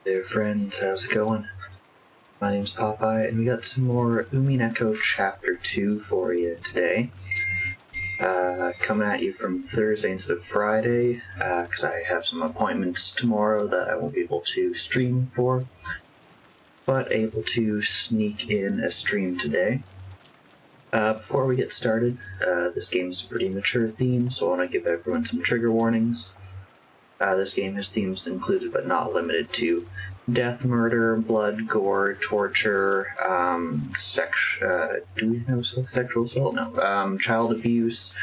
Hey friends, how's it going? My name's Popeye, and we got some more Umineko Chapter 2 for you today. Coming at you from Thursday instead of Friday, because I have some appointments tomorrow that I won't be able to stream for, but able to sneak in a stream today. Before we get started, this game's a pretty mature theme, so I want to give everyone some trigger warnings. This game has themes included but not limited to death, murder, blood, gore, torture, do we know sexual assault? No. Child abuse,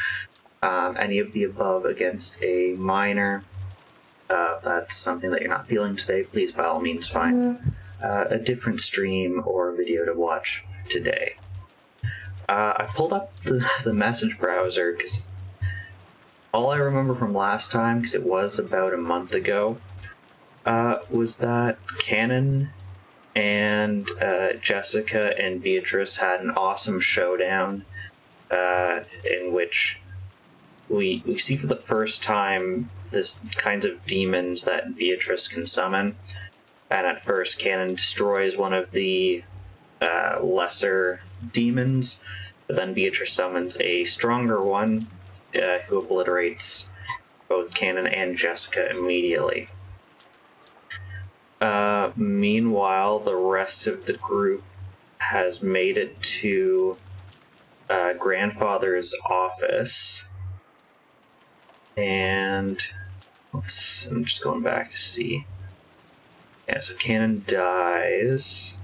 any of the above against a minor. If that's something that you're not feeling today, please by all means find a different stream or video to watch today. I pulled up the message browser because all I remember from last time, because it was about a month ago, was that Canon and Jessica and Beatrice had an awesome showdown in which we see for the first time this kinds of demons that Beatrice can summon. And at first, Canon destroys one of the lesser demons, but then Beatrice summons a stronger one who obliterates both Canon and Jessica immediately. Meanwhile, the rest of the group has made it to Grandfather's office, and I'm just going back to see. Yeah, so Canon dies.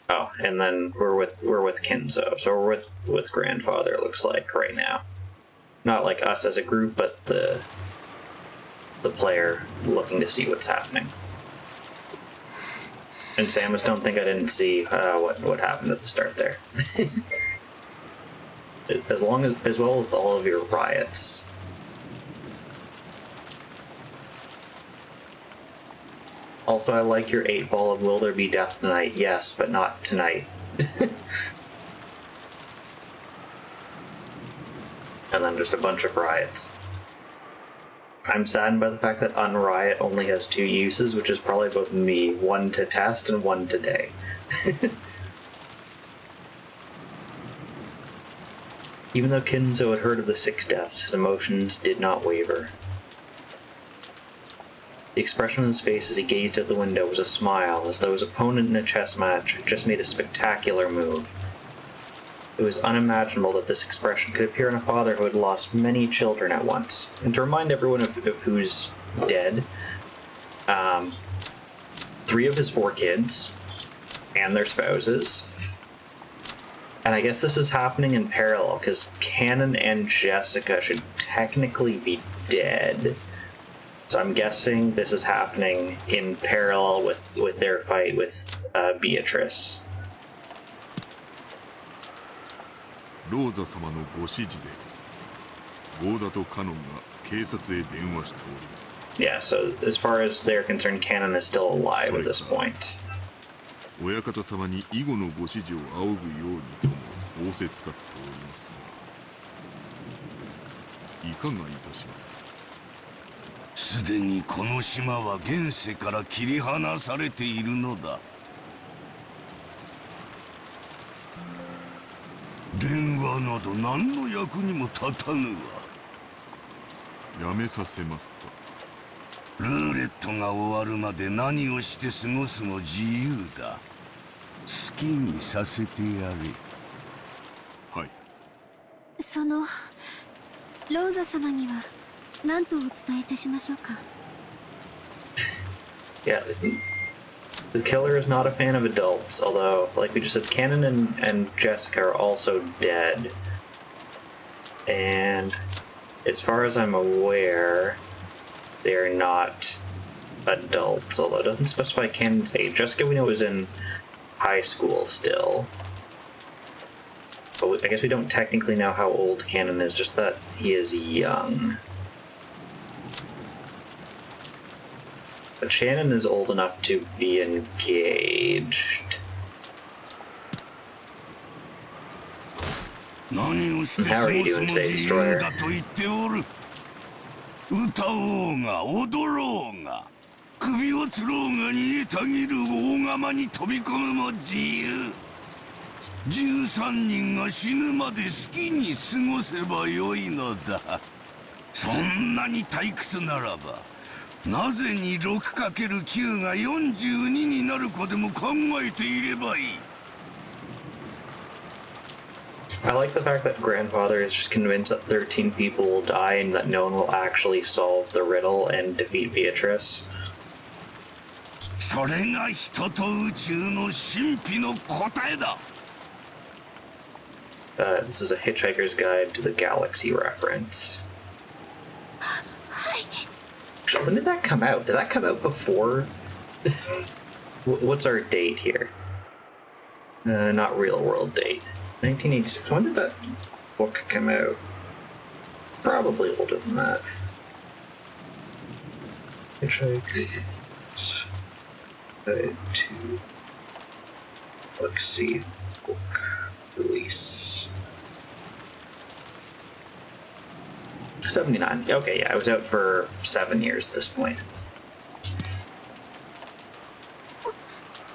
Oh, and then we're with Kinzo, so we're with Grandfather. It looks like right now, not like us as a group, but the player looking to see what's happening. And Samus, don't think I didn't see what happened at the start there. as well as all of your riots. Also, I like your 8-ball of Will There Be Death Tonight? Yes, but not tonight. And then just a bunch of riots. I'm saddened by the fact that Unriot only has 2 uses, which is probably both me, one to test and one today. Even though Kinzo had heard of the 6 deaths, his emotions did not waver. The expression on his face as he gazed out the window was a smile, as though his opponent in a chess match had just made a spectacular move. It was unimaginable that this expression could appear in a father who had lost many children at once. And to remind everyone of who's dead, 3 of his 4 kids and their spouses. And I guess this is happening in parallel, because Canon and Jessica should technically be dead. So I'm guessing this is happening in parallel with their fight with Beatrice. ローザ様のご指示でゴーダとカノンが警察へ電話しております。 Yeah, so as far as they're concerned, Canon is still alive at this point. 親方様に以後のご指示を仰ぐようにとも仰せつかっておりますが、いかがいたしますか。すでにこの島は現世から切り離されているのだ。電話など何の役にも立たぬわ。やめさせますか。ルーレットが終わるまで何をして過ごすも自由だ。好きにさせてやれ。はい。そのローザ様には何とお伝えいたしましょうか。Yeah, the killer is not a fan of adults, although, like we just said, Canon and Jessica are also dead. And as far as I'm aware, they're not adults, although it doesn't specify Canon's age. Jessica, we know, is in high school still. But I guess we don't technically know how old Canon is, just that he is young. But Shannon is old enough to be engaged. How are you doing today, Destroyer? 歌おうが踊ろうが首をつろうが煮えたぎる大釜に飛び込むも自由。13人が死ぬまで好きに過ごせばよいのだ。そんなに退屈ならばなぜに 6×9 が42になるかでも考えていればいい。I like the fact that Grandfather is just convinced that 13 people will die and that no one will actually solve the riddle and defeat Beatrice. それが人と宇宙の神秘の答えだ。This is a Hitchhiker's Guide to the Galaxy reference. Actually, when did that come out? Did that come out before? What's our date here? Not real world date. 1986. When did that book come out? Probably older than that. Hitchhiker's Guide to Galaxy book release. 79. Okay, yeah, I was out for 7 years at this point.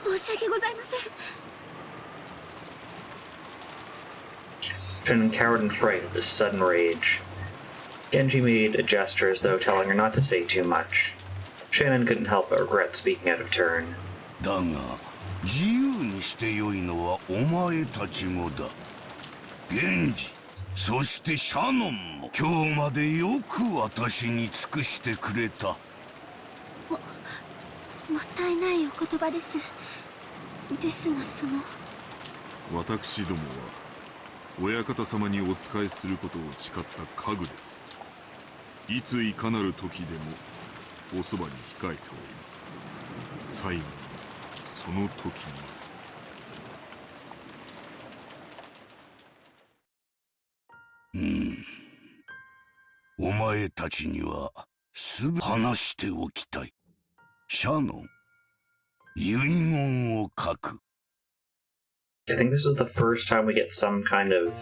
申し訳ございません。 Shannon cowered in fright at this sudden rage. Genji made a gesture as though telling her not to say too much. Shannon couldn't help but regret speaking out of turn. だが自由にしてよいのはお前たちもだ。源氏、そしてシャノンも今日までよく私に尽くしてくれた。もったいないお言葉です。ですがその私どもは親方様にお仕えすることを誓った家具です。いついかなる時でもおそばに控えております。最後のその時に。お前たちにはすべて話しておきたい。シャノン、遺言を書く。I think this is the first time we get some kind of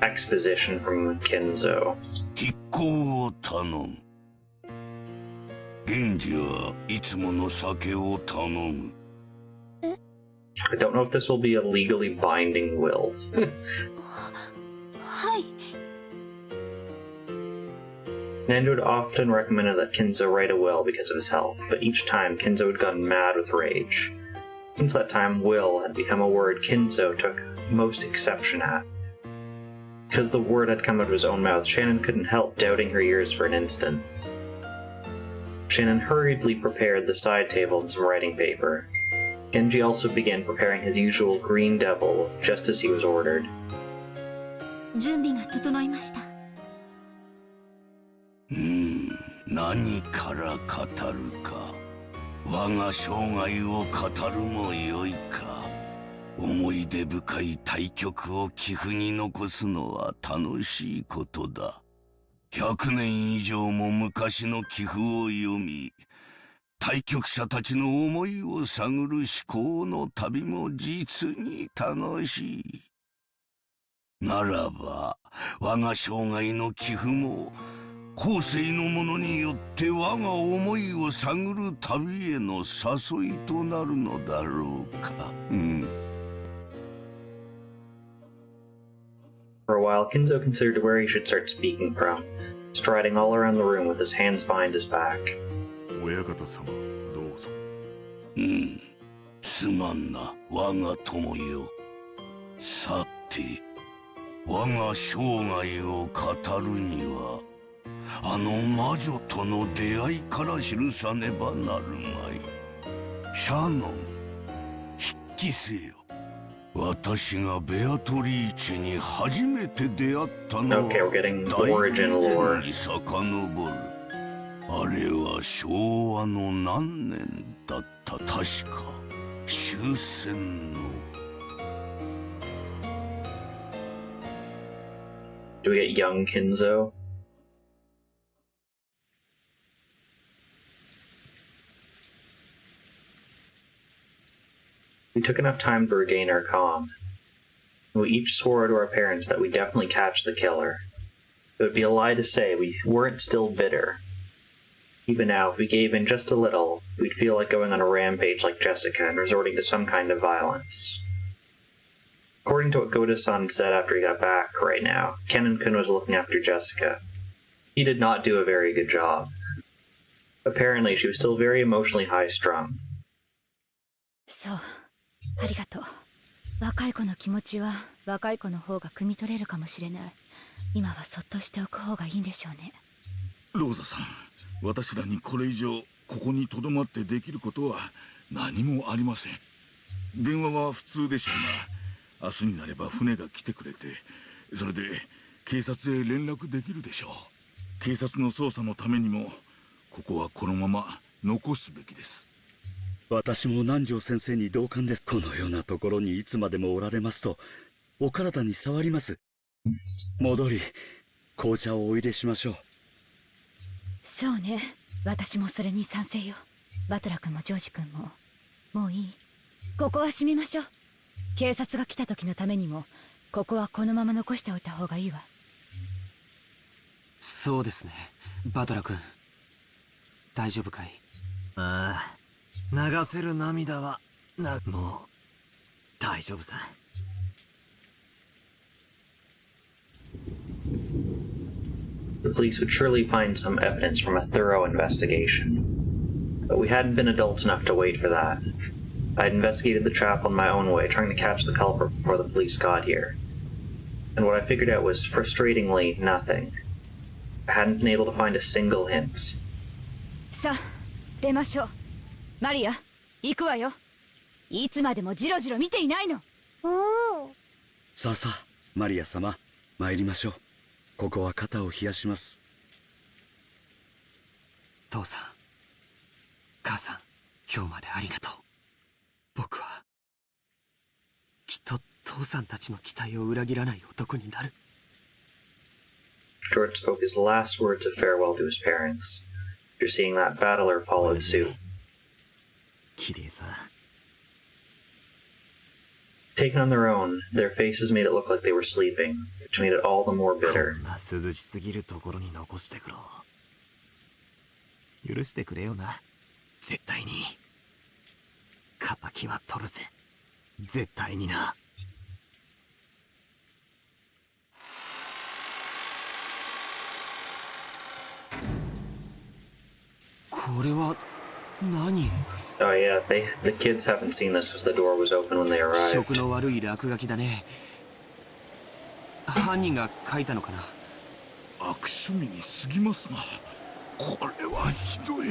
exposition from Kinzo. 筆行を頼む。源氏はいつもの酒を頼む。I don't know if this will be a legally binding will. はい。 Nanjo had often recommended that Kinzo write a will because of his health, but each time Kinzo had gone mad with rage. Since that time, will had become a word Kinzo took most exception at. Because the word had come out of his own mouth, Shannon couldn't help doubting her ears for an instant. Shannon hurriedly prepared the side table and some writing paper. Genji also began preparing his usual green devil, just as he was ordered. 準備が整いました。何から語るか。我が生涯を語るもよいか。思い出深い対局を棋譜に残すのは楽しいことだ。100年以上も昔の棋譜を読み、対局者たちの思いを探る思考の旅も実に楽しい。ならば、我が生涯の棋譜も、後世の者によって我が思いを探る旅への誘いとなるのだろうか。For a while, Kinzo considered where he should start speaking from, striding all around the room with his hands behind his back. 親方様、どうぞ。すまんな、我が友よ。さて、我が生涯を語るには、あの魔女との出会いから記さねばなるまい。シャノン、筆記せよ。私がベアトリーチェに初めて出会ったのは、Okay, we're getting the origin 大 lore. 以前に遡る。あれは昭和の何年だった。確か終戦の。Do we get young Kinzo? We took enough time to regain our calm. We each swore to our parents that we'd definitely catch the killer. It would be a lie to say we weren't still bitter. Even now, if we gave in just a little, we'd feel like going on a rampage like Jessica and resorting to some kind of violence. According to what Goda-san said after he got back right now, Kennen-kun was looking after Jessica. He did not do a very good job. Apparently, she was still very emotionally high-strung. そう、ありがとう。若い子の気持ちは若い子の方が汲み取れるかもしれない。今はそっとしておく方がいいんでしょうね。ローザさん、私らにこれ以上ここに留まってできることは何もありません。電話は普通でしょうが、明日になれば船が来てくれて、それで警察へ連絡できるでしょう。警察の捜査のためにもここはこのまま残すべきです。私も南條先生に同感です。このようなところにいつまでもおられますとお体に障ります。戻り紅茶をお入れしましょう。そうね、私もそれに賛成よ。バトラ君もジョージ君も。もういい？ここは閉めましょう。警察が来た時のためにもここはこのまま残しておいた方がいいわ。そうですね、バトラ君。大丈夫かい？ああ、流せる涙はもう大丈夫さ。The police would surely find some evidence from a thorough investigation. But we hadn't been adult enough to wait for that. I'd investigated the chapel in my own way, trying to catch the culprit before the police got here. And what I figured out was, frustratingly, nothing. I hadn't been able to find a single hint. さあ、出ましょう。マリア、行くわよ。いつまでもジロジロ見ていないの。さあさあ、マリア様、参りましょう。ここは肩を冷やします。父さん、母さん、今日までありがとう。僕はきっと父さんたちの期待を裏切らない男になる。George spoke his last words of farewell to his parents. After seeing that, Battler followed suit. 綺麗さ。Taken on their own, their faces made it look like they were sleeping, which made it all the more bitter. こんな涼しすぎるところに残してくろう。許してくれよな。絶対に。仇は取るぜ。絶対にな。これは何？ Oh yeah, the kids haven't seen this because the door was open when they 食 arrived. の悪い落書きだね。犯人が書いたのかな？悪趣味に過ぎますな。これはひどい。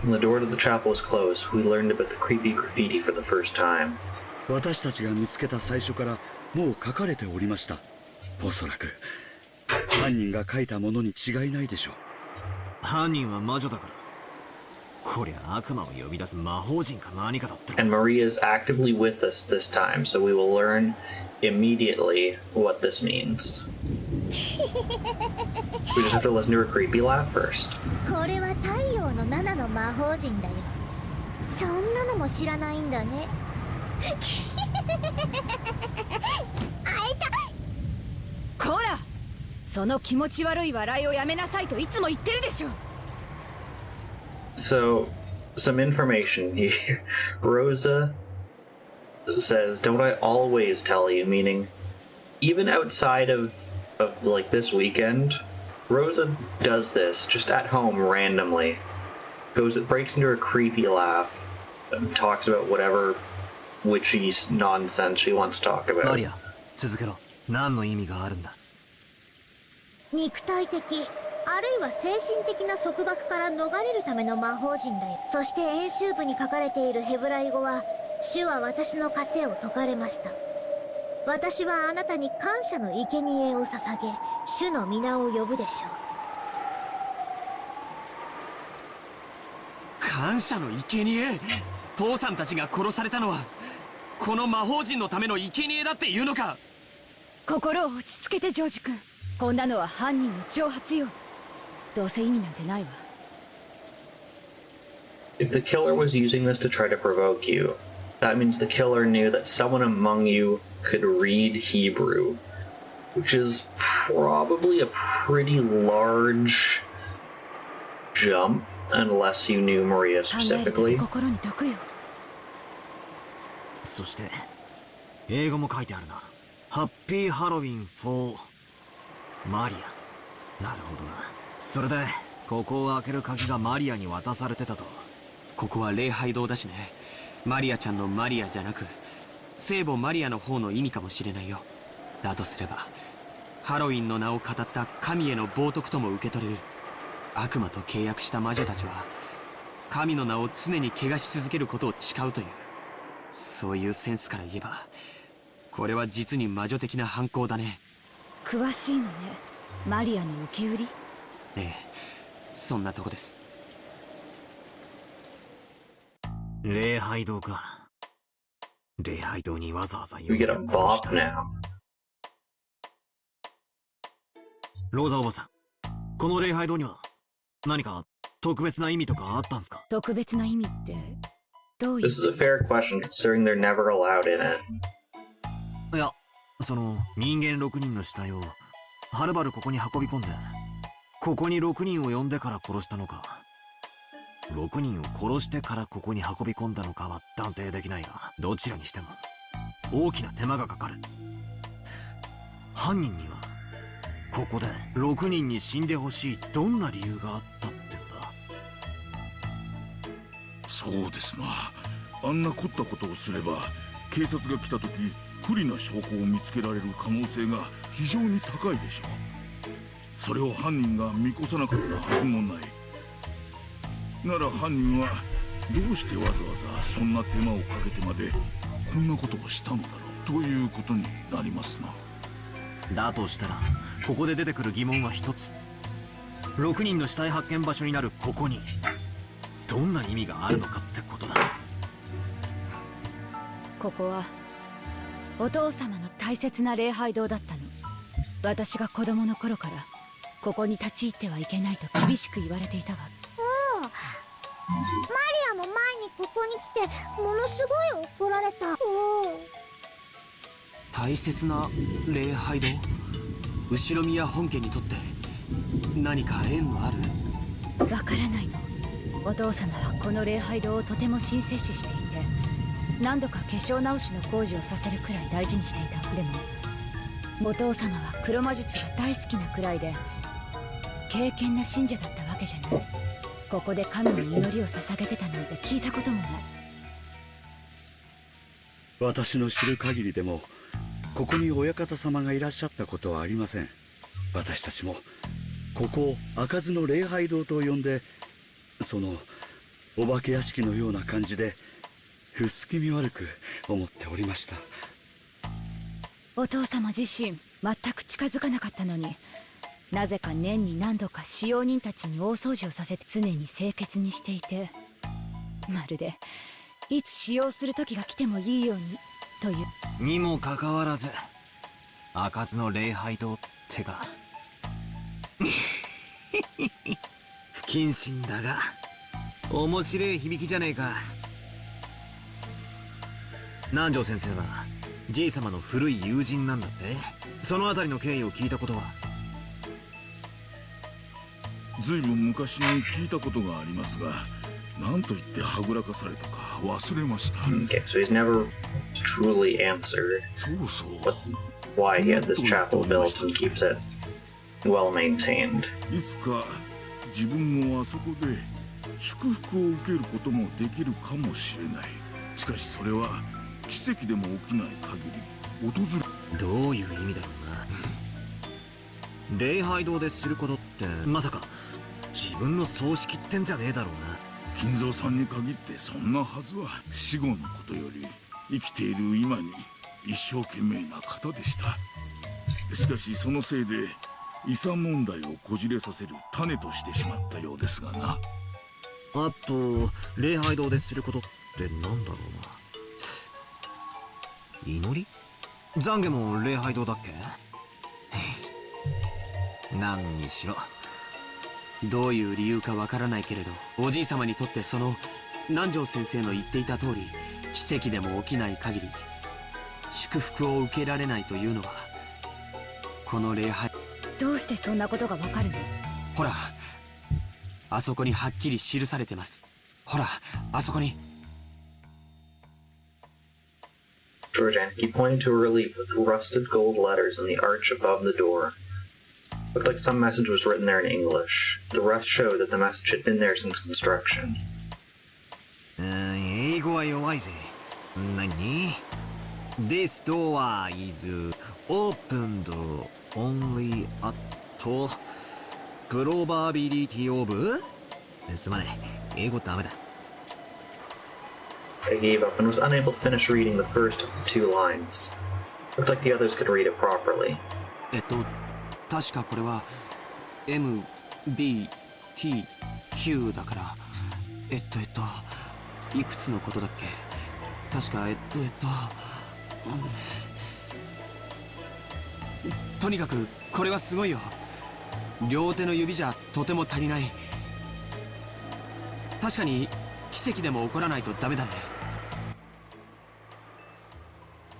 When the door to the chapel was closed, we learned about the creepy graffiti for the first time. 私たちが見つけた最初からもう書かれておりました。おそらく犯人が書いたものに違いないでしょう。犯人は魔女だから。こりゃ悪魔を呼び出す魔法陣か何かだってろ。 And Maria's actively with us this time, so we will learn immediately what this means. We just have to listen to her creepy laugh first. これは太陽の7の魔法陣だよ。そんなのも知らないんだね。こら、その気持ち悪い笑いをやめなさいといつも言ってるでしょ。 So, some information here. Rosa says, "Don't I always tell you?" Meaning, even outside of like this weekend, Rosa does this just at home randomly. Breaks into her creepy laugh and talks about whatever witchy nonsense she wants to talk マ about. リア、続けろ。何の意味があるんだ？肉体的、あるいは精神的な束縛から逃れるための魔法陣だよ。そして演習部に書かれているヘブライ語は、主は私の枷を解かれました。私はあなたに感謝の生贄を捧げ、主の皆を呼ぶでしょう。感謝の生贄？父さんたちが殺されたのはこの魔法陣のための生贄だっていうのか？心を落ち着けてジョージ君。こんなのは犯人の挑発よ。どうせ意味なんてないわ。 If the killer was using this to try to provoke you, that means the killer knew that someone among you could read Hebrew. which is probably a pretty large jump unless you knew Maria 考えるだけ specifically. 心に毒よ。そして英語も書いてあるな。ハッピーハロウィン for マリア。なるほどな。それでここを開ける鍵がマリアに渡されてたと。ここは礼拝堂だしね。マリアちゃんのマリアじゃなく聖母マリアの方の意味かもしれないよ。だとすればハロウィンの名を語った神への冒涜とも受け取れる。悪魔と契約した魔女たちは神の名を常に汚し続けることを誓うという、そういうセンスから言えばこれは実に魔女的な犯行だね。詳しいのね。マリアの受け売り。ええ、そんなとこです。礼拝堂か。礼拝堂にわざわざ We get a bop now. ローザおばさん、この礼拝堂には何か特別な意味とかあったんですか？特別な意味ってどういう？ This is a fair question considering they're never allowed in it. いや、その人間6人の死体をはるばるここに運び込んで、ここに6人を呼んでから殺したのか、6人を殺してからここに運び込んだのかは断定できないが、どちらにしても大きな手間がかかる。犯人にはここで6人に死んでほしいどんな理由があったってんだ？そうですな。あんな凝ったことをすれば警察が来た時不利な証拠を見つけられる可能性が非常に高いでしょう。それを犯人が見越さなかったはずもない。なら犯人はどうしてわざわざそんな手間をかけてまでこんなことをしたのだろうということになりますな。だとしたらここで出てくる疑問は一つ。6人の死体発見場所になるここにどんな意味があるのかってことだ。ここはお父様の大切な礼拝堂だったの。私が子供の頃からここに立ち入ってはいけないと厳しく言われていたわ。マリアも前にここに来てものすごい怒られた。大切な礼拝堂、後宮本家にとって何か縁のある？わからないの。お父様はこの礼拝堂をとても神聖視していて、何度か化粧直しの工事をさせるくらい大事にしていた。でもお父様は黒魔術が大好きなくらいで敬虔な信者だったわけじゃない。ここで神に祈りを捧げてたなんて聞いたこともない。私の知る限りでもここに親方様がいらっしゃったことはありません。私たちもここを開かずの礼拝堂と呼んで、そのお化け屋敷のような感じで薄気味悪く思っておりました。お父様自身全く近づかなかったのに、なぜか年に何度か使用人たちに大掃除をさせて常に清潔にしていて、まるでいつ使用する時が来てもいいようにという。にもかかわらず開かずの礼拝堂ってか不謹慎だが面白い響きじゃねえか。南條先生はじい様の古い友人なんだって？そのあたりの経緯を聞いたことは？ずいぶん昔に聞いたことがありますが、何と言ってはぐらかされたか忘れました。 Okay, so he's never truly answered そうそう。 why he had this chapel built and keeps it well maintained. いつか自分もあそこで祝福を受けることもできるかもしれない。しかしそれは奇跡でも起きない限り訪れ。どういう意味だろうな。礼拝堂ですることってまさか自分の葬式ってんじゃねえだろうな。金蔵さんに限ってそんなはずは。死後のことより生きている今に一生懸命な方でした。しかしそのせいで遺産問題をこじれさせる種としてしまったようですがな。あと礼拝堂ですることってなんだろうな。祈り？懺悔も礼拝堂だっけ？何にしろどういう理由かわからないけれど、おじい様にとってその南條先生の言っていた通り、奇跡でも起きない限り祝福を受けられないというのは、この礼拝、どうしてそんなことがわかるの？ほら、あそこにはっきり記されてます。ほら、あそこに。Georgian, he pointed to a relief with rusted gold letters in the arch above the door. Looked like some message was written there in English. The rust showed that the message had been there since construction. 英語は弱いぜ。何？ This door is opened only at probability of すまねえ、英語ダメだ。I gave up and was unable to finish reading the first of the 2 lines. Looked like the others could read it properly. 確かこれは M, B, T, Q だからいくつのことだっけ？確かとにかくこれはすごいよ。両手の指じゃとても足りない。確かに奇跡でも起こらないとダメだね。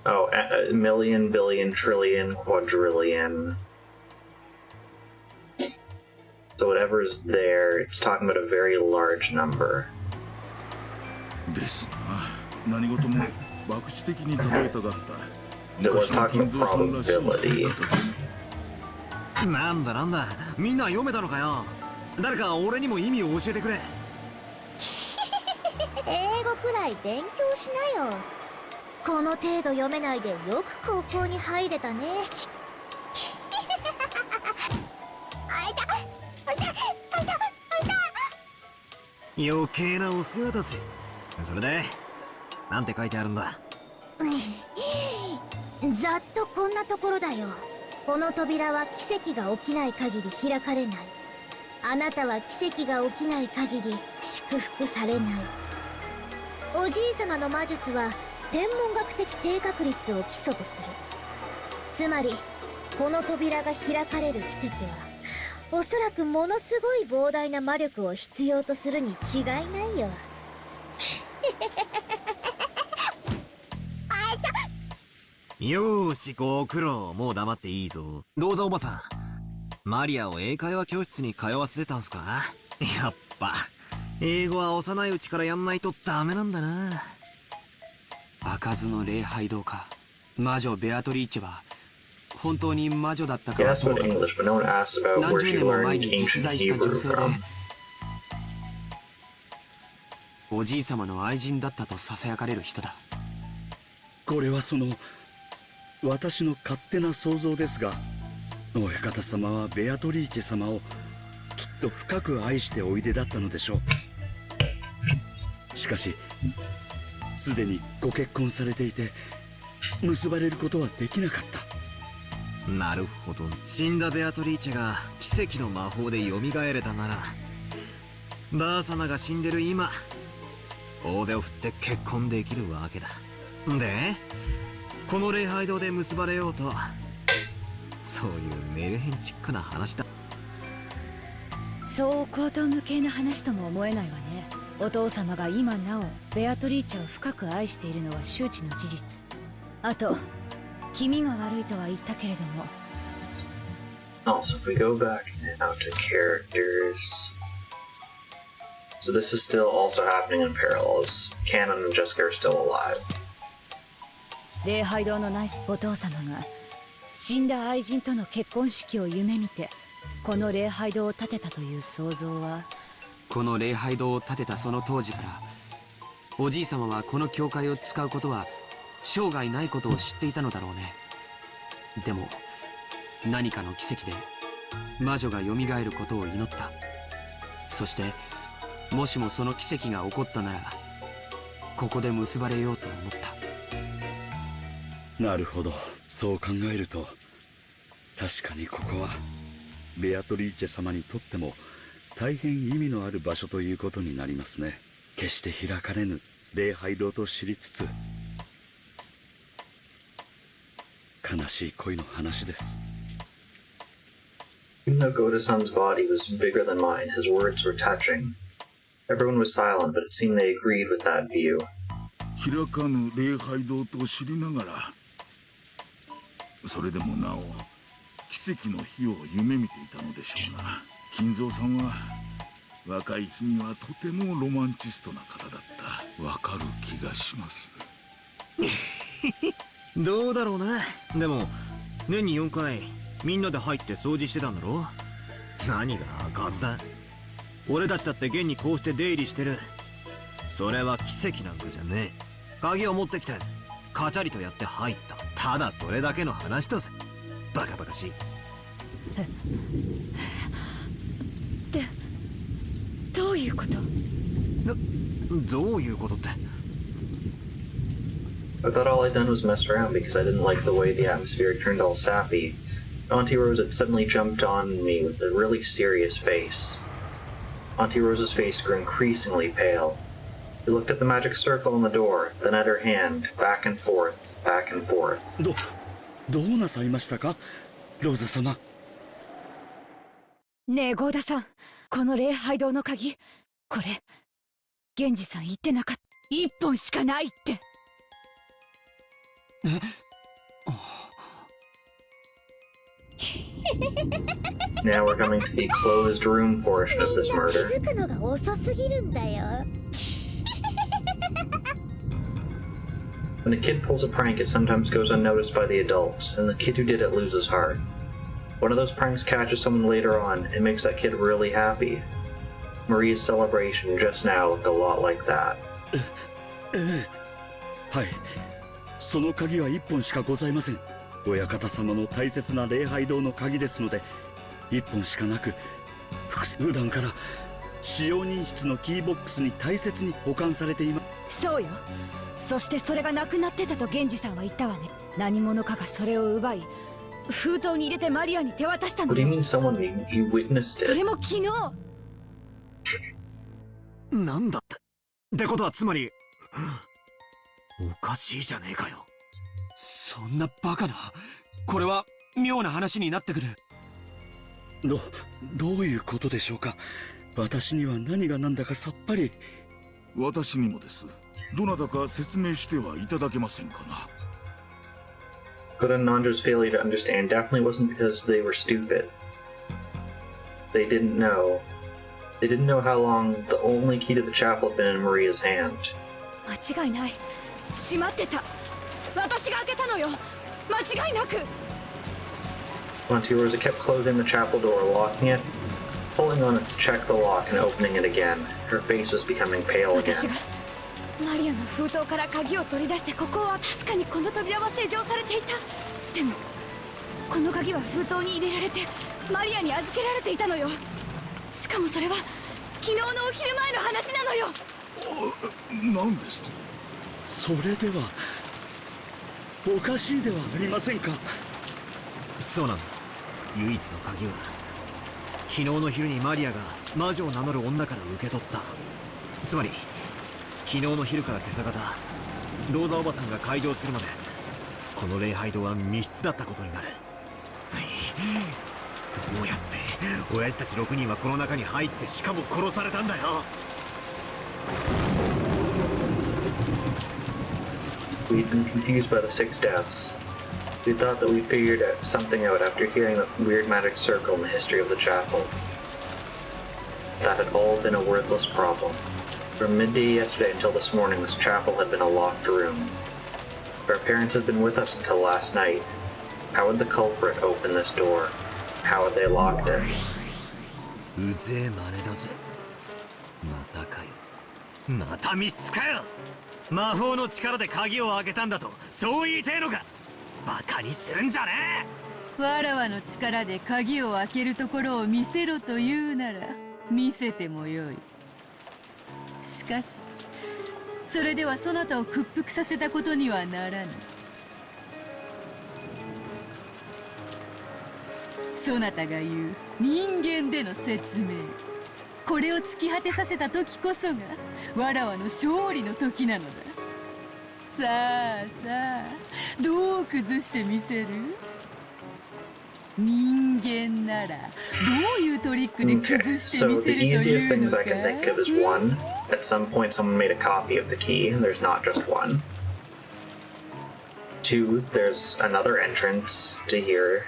Oh, a million, billion, trillion, quadrillion. So whatever's there, it's talking about a very large number. ですな。何事も博打的に例えたがった。 So it was talking about probability. なんだみんな読めたのかよ。誰か俺にも意味を教えてくれ。英語くらい勉強しなよ。この程度読めないでよく高校に入れたね。余計なお世話だぜ。それでなんて書いてあるんだ？ざっとこんなところだよ。この扉は奇跡が起きない限り開かれない。あなたは奇跡が起きない限り祝福されない。おじいさまの魔術は天文学的低確率を基礎とする。つまりこの扉が開かれる奇跡はおそらくものすごい膨大な魔力を必要とするに違いないよ。よーし、ご苦労。もう黙っていいぞ。ローザおばさん、マリアを英会話教室に通わせてたんすか？やっぱ英語は幼いうちからやんないとダメなんだな。開かずの礼拝堂か。魔女ベアトリーチェは本当に魔女だったか He は asked どう about か。 English, but no one asked about 何 where 十 she 年も前 learned に実 ancient 在した Hebrew 女性で from. おじい様の愛人だったと囁かれる人だ。これは私の勝手な想像ですが、親方様はベアトリーチェ様をきっと深く愛しておいでだったのでしょう。しかしすでにご結婚されていて結ばれることはできなかった。なるほど。死んだベアトリーチェが奇跡の魔法で蘇れたなら、ばあ様が死んでる今、大手を振って結婚できるわけだ。でこの礼拝堂で結ばれようと、そういうメルヘンチックな話だ。そう高等無形な話とも思えないわね。お父様が今なおベアトリーチェを深く愛しているのは周知の事実。あと気味が悪いとは言ったけれども。 Also, if we go back now to characters, so this is still also happening in parallels. Canon and Jessica are still alive. 礼拝堂のナイスお父様が死んだ愛人との結婚式を夢見てこの礼拝堂を建てたという想像は、この礼拝堂を建てたその当時からおじい様はこの教会を使うことは生涯ないことを知っていたのだろうね。でも何かの奇跡で魔女が蘇ることを祈った。そしてもしもその奇跡が起こったならここで結ばれようと思った。なるほど。そう考えると確かにここはベアトリーチェ様にとっても大変意味のある場所ということになりますね。決して開かれぬ礼拝堂と知りつつ、悲しい恋の話です。 Even though Goda-san's body was bigger than mine, his words were touching. Everyone was silent, but it seemed they agreed with that view. 開かぬ礼拝堂と知りながら、それでもなお奇跡の日を夢見ていたのでしょうな。金蔵さんは若い日にはとてもロマンチストな方だった。わかる気がします。どうだろうな。でも年に4回みんなで入って掃除してたんだろ。何が開かずだ。俺たちだって現にこうして出入りしてる。それは奇跡なんかじゃねえ。鍵を持ってきてカチャリとやって入った。ただそれだけの話だぜ。バカバカしい。どういうこと？どういうことって。I thought all I'd done was mess around because I didn't like the way the atmosphere turned all sappy. Auntie Rose had suddenly jumped on me with a really serious face. Auntie Rose's face grew increasingly pale. She looked at the magic circle on the door, then at her hand, back and forth, back and forth. どうなさいましたか、ローザ様。ねえゴーダさん、この礼拝堂の鍵、これ源氏さん言ってなかった。一本しかないって。Now we're coming to the closed room portion of this 気 murder. づくのが遅すぎるんだよ。When a kid pulls a prank, it sometimes goes unnoticed by the adults, and the kid who did it loses heart. One of those pranks catches someone later on, it makes that kid really happy. Maria's celebration just now looked a lot like that. はい、その鍵は一本しかございません。親方様の大切な礼拝堂の鍵ですので、一本しかなく、普段から使用人室のキーボックスに大切に保管されています。そうよ。そしてそれがなくなってたと源氏さんは言ったわね。何者かがそれを奪い、封筒に入れてマリアに手渡したの。 What do you mean someone you witnessed そ it? れも昨日。なんだって。ってことはつまりおかしいじゃねえかよ。そんなバカな。これは妙な話になってくる。どういうことでしょうか。私には何が何だかさっぱり。私にもです。どなたか説明してはいただけませんかな。Koda and Nandra's failure to understand definitely wasn't because they were stupid. They didn't know. They didn't know how long the only key to the chapel had been in Maria's hand. 間違いない。閉まってた。私が開けたのよ。間違いなく。Auntie Rosa kept closing the chapel door, locking it, pulling on it to check the lock, and opening it again. Her face was becoming pale 私 again. がマリアの封筒から鍵を取り出して、ここは確かにこの扉は施錠されていた。でもこの鍵は封筒に入れられてマリアに預けられていたのよ。しかもそれは昨日のお昼前の話なのよ。何ですと。それではおかしいではありませんか。そうなんだ。唯一の鍵は昨日の昼にマリアが魔女を名乗る女から受け取った。つまり昨日の昼から今朝方、ローザおばさんが開場するまでこの礼拝堂は密室だったことになる。どうやって親父たち6人はこの中に入って、しかも殺されたんだよ。We'd been confused by the 6 deaths. We thought that we figured something out after hearing the weird magic circle in the history of the chapel. That had all been a worthless problem. From midday yesterday until this morning, this chapel had been a locked room. Our parents had been with us until last night. How would the culprit open this door? How had they locked it? うぜえ真似だぜ。またかよ。また密室かよ。魔法の力で鍵を開けたんだとそう言いてえのか。バカにするんじゃねえ。わらわの力で鍵を開けるところを見せろと言うなら見せてもよい。しかしそれではそなたを屈服させたことにはならぬ。そなたが言う人間での説明、これを突き果てさせた時こそがわらわの勝利の時なのだ。さあさあ、どう崩してみせる？人間ならどういうトリックで崩してみ So せ the ると easiest いうの things I can think of is one. At some point someone made a copy of the key, and there's not just one. 2, there's another entrance to here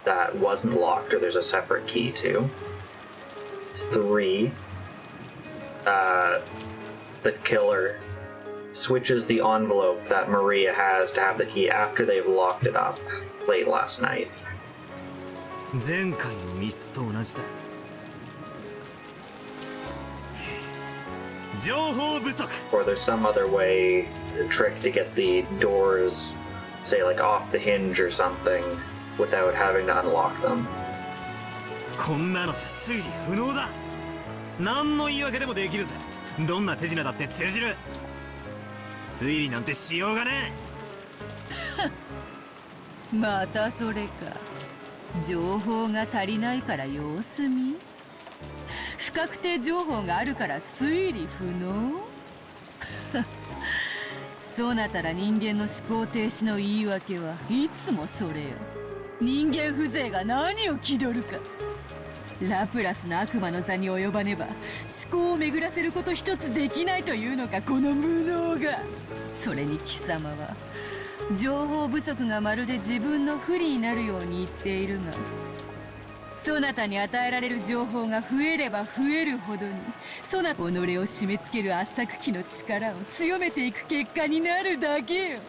that wasn't locked or there's a separate key to. 3, the killer switches the envelope that Maria has to have the key after they've locked it up late last night. 前回の密室と同じだ。情報不足。 Or there's some other way, a trick to get the doors, say like off the hinge or something, without having to unlock them. こんなのじゃ推理不能だ。何の言い訳でもできるぜ。どんな手品だって通じる。推理なんてしようがねえ。またそれか。情報が足りないから様子見。不確定情報があるから推理不能そなたら人間の思考停止の言い訳はいつもそれよ。人間風情が何を気取るか。ラプラスの悪魔の座に及ばねば思考を巡らせること一つできないというのか、この無能が。それに貴様は情報不足がまるで自分の不利になるように言っているが、そなたに与えられる情報が増えれば増えるほどに、そなた己を締め付ける圧搾機の力を強めていく結果になるだけよ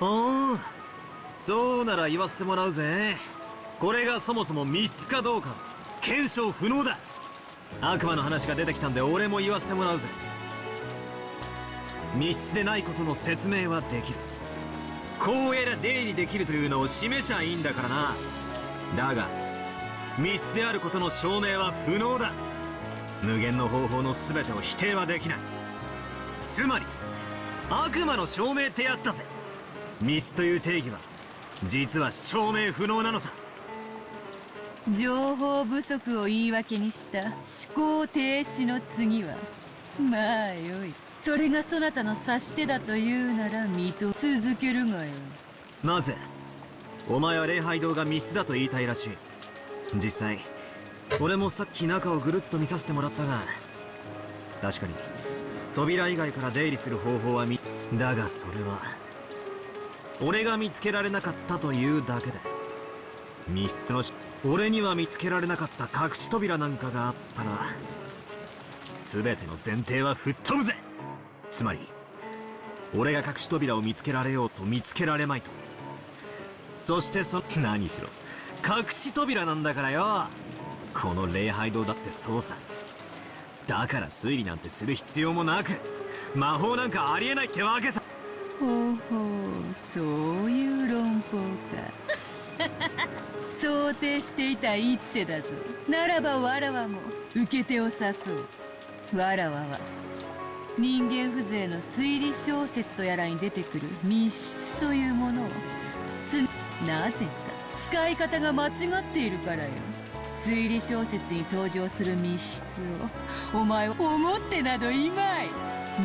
おお、そうなら言わせてもらうぜ。これがそもそも密室かどうか検証不能だ。悪魔の話が出てきたんで俺も言わせてもらうぜ。密室でないことの説明はできる。こうやら出入りできるというのを示しゃいいんだからな。だが密室であることの証明は不能だ。無限の方法の全てを否定はできない。つまり悪魔の証明ってやつだぜ。密室という定義は実は証明不能なのさ。情報不足を言い訳にした思考停止の次は、まあよい。それがそなたの指し手だというなら続けるがよ。なぜお前は礼拝堂が密室だと言いたいらしい。実際俺もさっき中をぐるっと見させてもらったが、確かに扉以外から出入りする方法はだがそれは俺が見つけられなかったというだけで、密室の俺には見つけられなかった隠し扉なんかがあったら全ての前提は吹っ飛ぶぜ。つまり俺が隠し扉を見つけられようと見つけられまいと。そして何しろ隠し扉なんだからよ。この礼拝堂だってそうさ。だから推理なんてする必要もなく、魔法なんかありえないってわけさ。ほうほう、そういう論法か想定していた一手だぞ。ならばわらわも受け手を誘う。わらわは人間風情の推理小説とやらに出てくる密室というものをなぜか使い方が間違っているからよ。推理小説に登場する密室をお前は思ってなどいまい。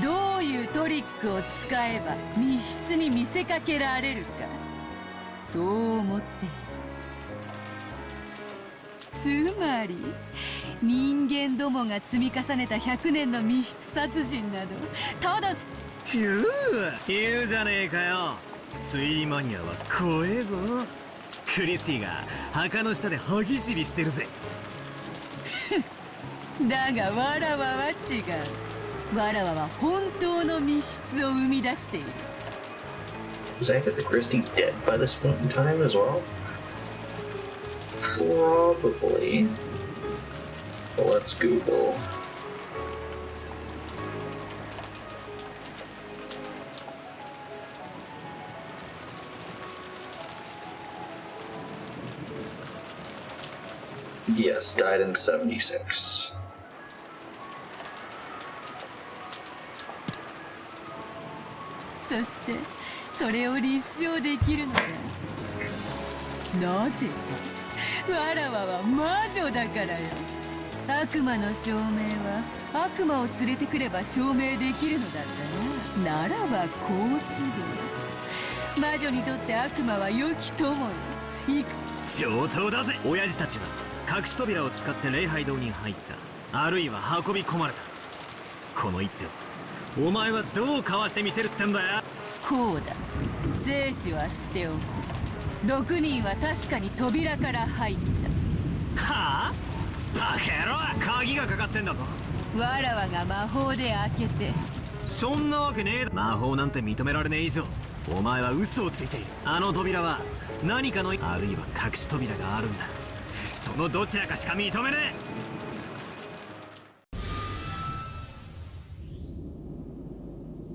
どういうトリックを使えば密室に見せかけられるか、そう思っている。つまり人間どもが積み重ねた100年の密室殺人などただ言うじゃねえかよ。推理マニアは怖えぞ。クリスティが墓の下で歯ぎしりしてるぜだがわらわは違う。わらわは本当の密室を生み出している。 Is Agatha Christie dead by this point in time as well? Probably. Well, let's Google. Yes, died in 76. そしてそれを立証できるのだ。なぜわらわは魔女だからよ。悪魔の証明は悪魔を連れてくれば証明できるのだったな。ならば好都合。魔女にとって悪魔は良き友よ。上等だぜ。親父たちは隠し扉を使って礼拝堂に入った、あるいは運び込まれた。この一手をお前はどうかわしてみせるってんだよ。こうだ。生死は捨ておく。6人は確かに扉から入った。はあ、バカ野郎、鍵がかかってんだぞ。わらわが魔法で開けて。そんなわけねえだ。魔法なんて認められねえ以上、お前は嘘をついている。あの扉は何かの、あるいは隠し扉があるんだ。そのどちらかしか認めねえ。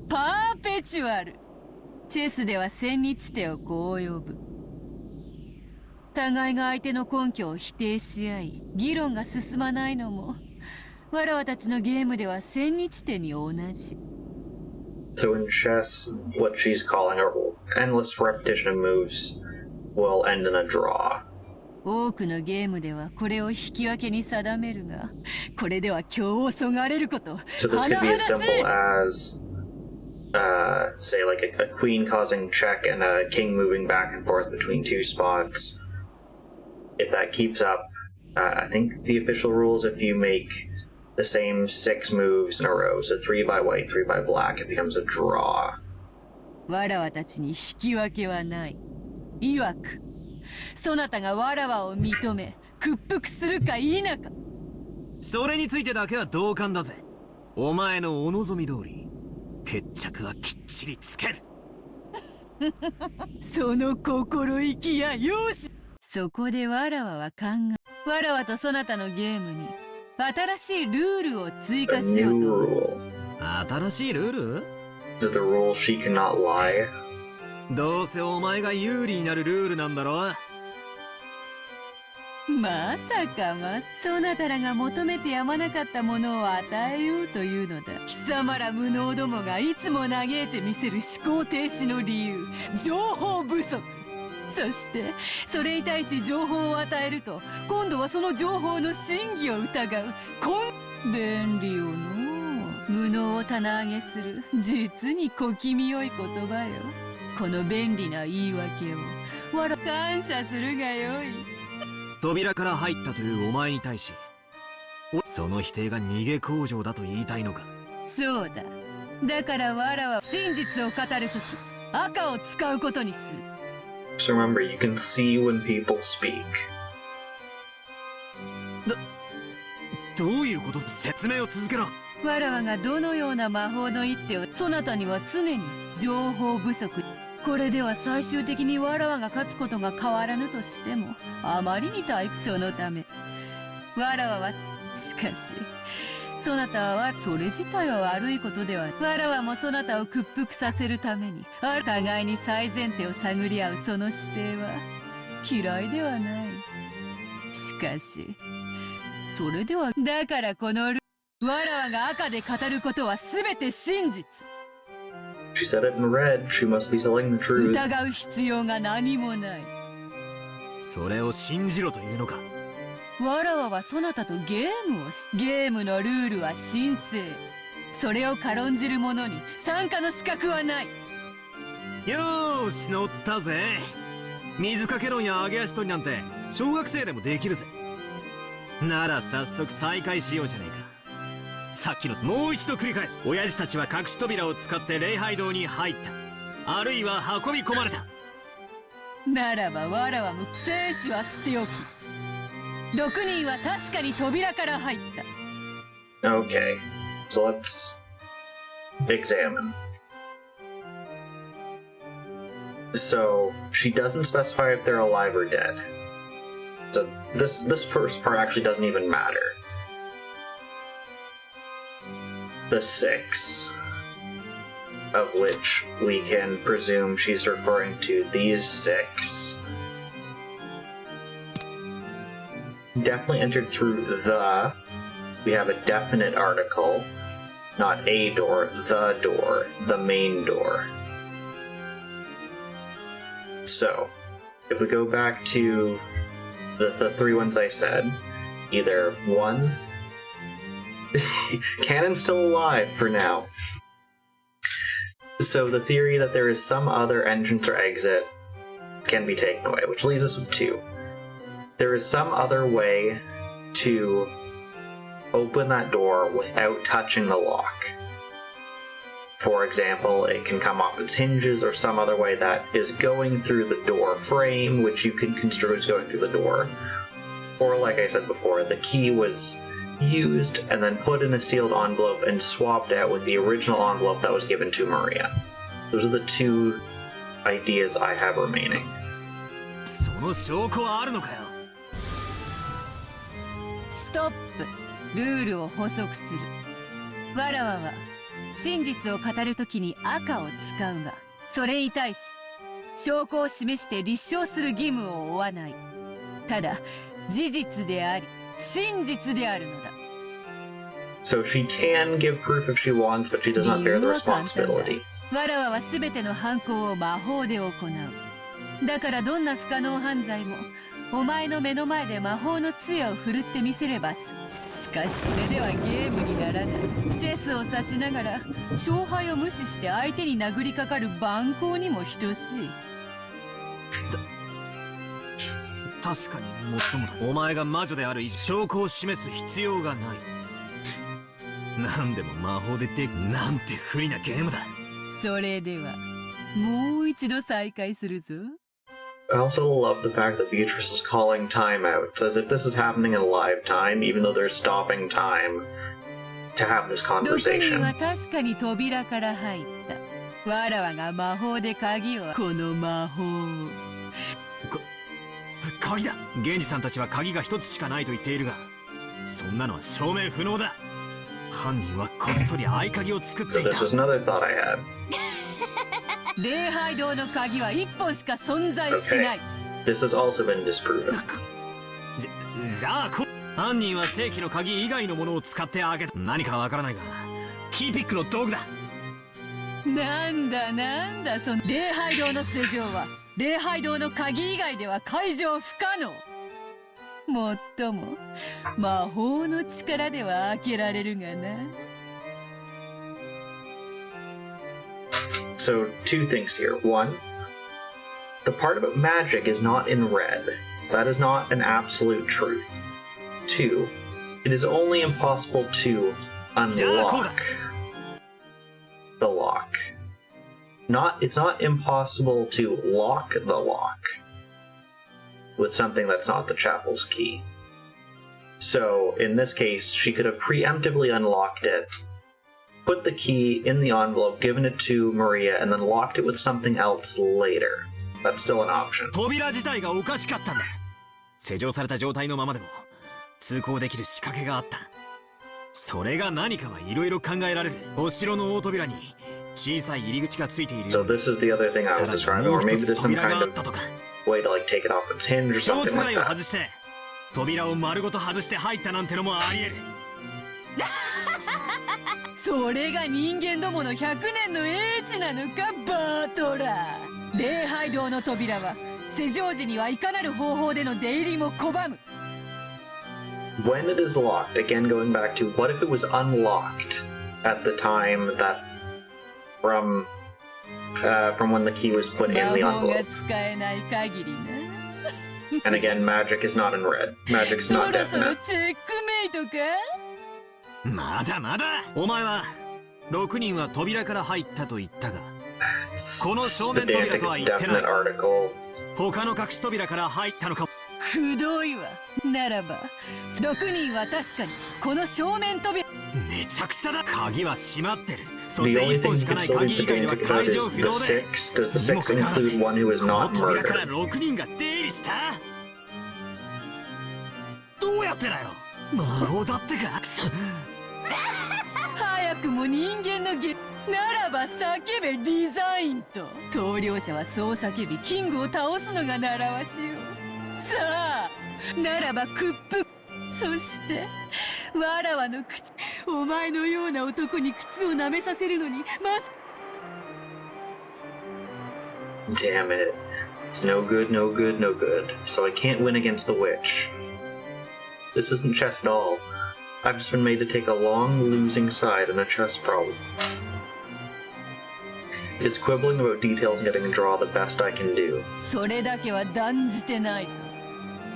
パーペチュアル。チェスでは千日手をこう呼ぶ。互いが相手の根拠を否定し合い、議論が進まないのもわらわたちのゲームでは千日手に同じ。 So in chess, what she's calling a endless repetition of moves will end in a draw. 多くのゲームではこれを引き分けに定めるが、これでは今日をそがれること。 So this could be as simple as, say, like a queen causing check and a king moving back and forth between two spots. If that keeps up, I think the official rule is if you make the same 6 moves in a row, so 3 by white, 3 by black, it becomes a draw. わらわたちに引き分けはない。いわくそなたがわらわを認め屈服するか否か。それについてだけは同感だぜ。お前のお望み通り決着はきっちりつける。その心意気やよし。そこでわらわは考え、わらわとそなたのゲームに新しいルールを追加 A しよう new と。 rule. 新しいルール？ The rule she cannot lie. どうせお前が有利になるルールなんだろ。まさかそなたらが求めてやまなかったものを与えようというのだ。貴様ら無能どもがいつも嘆いてみせる思考停止の理由、情報不足。そしてそれに対し情報を与えると、今度はその情報の真偽を疑う。便利よの無能を棚上げする実に小気味よい言葉よ。この便利な言い訳をわら感謝するがよい。扉から入ったというお前に対し、その否定が逃げ口上だと言いたいのか。そうだ。だからわらは真実を語るとき赤を使うことにする。 So remember, you can see when people speak. どういうこと？説明を続けろ。わらわがどのような魔法の一手を、そなたには常に情報不足。これでは最終的にわらわが勝つことが変わらぬとしても、あまりに退屈。そのためわらわは、しかしそなたはそれ自体は悪いことでは。わらわもそなたを屈服させるために互いに最前提を探り合うその姿勢は嫌いではない。しかしそれでは、だからこのわらわが赤で語ることは全て真実。 She said it in red. She must be telling the truth. 疑う必要が何もない。それを信じろというのか。わらわはそなたとゲームのルールは神聖。それを軽んじる者に参加の資格はない。よーし、乗ったぜ。水かけ論や揚げ足取りなんて小学生でもできるぜ。なら早速再開しようじゃねえか。さっきのもう一度繰り返す。親父たちは隠し扉を使って礼拝堂に入った、あるいは運び込まれた。ならばわらわも生死は捨ておく。6人は確かに扉から入った。 Okay, so let's examine. So she doesn't specify if they're alive or dead. So this first part actually doesn't even matter. The 6, of which we can presume she's referring to these 6, definitely entered through the. We have a definite article, not a door, the main door. So, if we go back to the 3 ones I said, either 1, Canon's still alive for now. So the theory that there is some other entrance or exit can be taken away, which leaves us with 2. There is some other way to open that door without touching the lock. For example, it can come off its hinges or some other way that is going through the door frame, which you can construe as going through the door. Or, like I said before, the key was used and then put in a sealed envelope and swapped out with the original envelope that was given to Maria. Those are the two ideas I have remaining. その証拠はあるのかよ。ストップ。ルールを補足する。わらわは真実を語るときに赤を使うが、それに対し証拠を示して立証する義務を負わない。ただ事実であり真実であるのだ。So she can give proof if she wants, but she does not bear the responsibility. わらわは全ての犯行を魔法で行う。だからどんな不可能犯罪もお前の目の前で魔法の杖を振るってみせればしかしそれではゲームにならない。チェスを指しながら勝敗を無視して相手に殴りかかる蛮行にも等しい。確かにもっともだ。お前が魔女である以上証拠を示す必要がない。何でも魔法でなんて不利なゲームだ。それではもう一度再開するぞ。I also love the fact that Beatrice is calling timeouts, as if this is happening in live time, even though they're stopping time to have this 6人 conversation. は確かに扉から入った。わらわが魔法で鍵をこの魔法を。鍵だ。源氏さんたちは鍵が一つしかないと言っているが、そんなのは証明不能だ。犯人はこっそり合鍵を作って So いた。 this was another thought I had. 礼拝堂の鍵は1本しか存在しない。This has also been disproven. じゃあ犯人は正規の鍵以外のものを使って開けた。何かわからないが、キーピックの道具だ。なんだその礼拝堂の施錠は礼拝堂の鍵以外では解錠不可能。もっとも魔法の力では開けられるがな。So, two things here. One, the part about magic is not in red. So that is not an absolute truth. Two, it is only impossible to unlock the lock. It's not impossible to lock the lock with something that's not the chapel's key. So, in this case, she could have preemptively unlocked it, put the key in the envelope, given it to Maria, and then locked it with something else later. That's still an option. 扉自体がおかしかったんだ。施錠された状態のままでも通行できる仕掛けがあった。それが何かはいろいろ考えられる。お城の大扉に小さい入り口がついている。 So this is the other thing I was describing, or maybe there's some kind of way to like take it off its hinge or 小 something つが like いを that. 外して扉を丸ごと外して入ったなんてのもあり得る。それが人間どもの100年の英知なのかバートラー。礼拝堂の扉は施錠時にはいかなる方法での出入りも拒む。 When it is locked, again going back to what if it was unlocked at the time that from when the key was put in the 魔法が envelope. 使えない限りな。 And again, magic is not in red. Magic's そろ not そろ definite. チェックメイトか。まだまだ。お前は6人は扉から入ったと言ったが、この正面扉とは言ってない。 Definite article. 他の隠し扉から入ったのか。くどいわ。ならば6人は確かにこの正面扉。めちゃくちゃだ。鍵は閉まってる。そ The して only 1本 thing し you か can ない still 鍵 be 以外では beginning to 解 figure 錠 out 不 is 能 the で。 six. Does the にも six かかわらず include one who is この not 扉から murdered? 6人が出入りした。どうやってだよ。魔法だってか。くそ。早くも人間のならば叫べデザインと。投了者はそう叫びキングを倒すのが習わしよ。さあならばクップ。そしてわらわの靴。お前のような男に靴を舐めさせるのにDamn it. It's no good, no good, no good. So I can't win against the witch. This isn't chess at all. I've just been made to take a long losing side in a chess problem. It is quibbling about details and getting a draw the best I can do. それだけは断じてないぞ。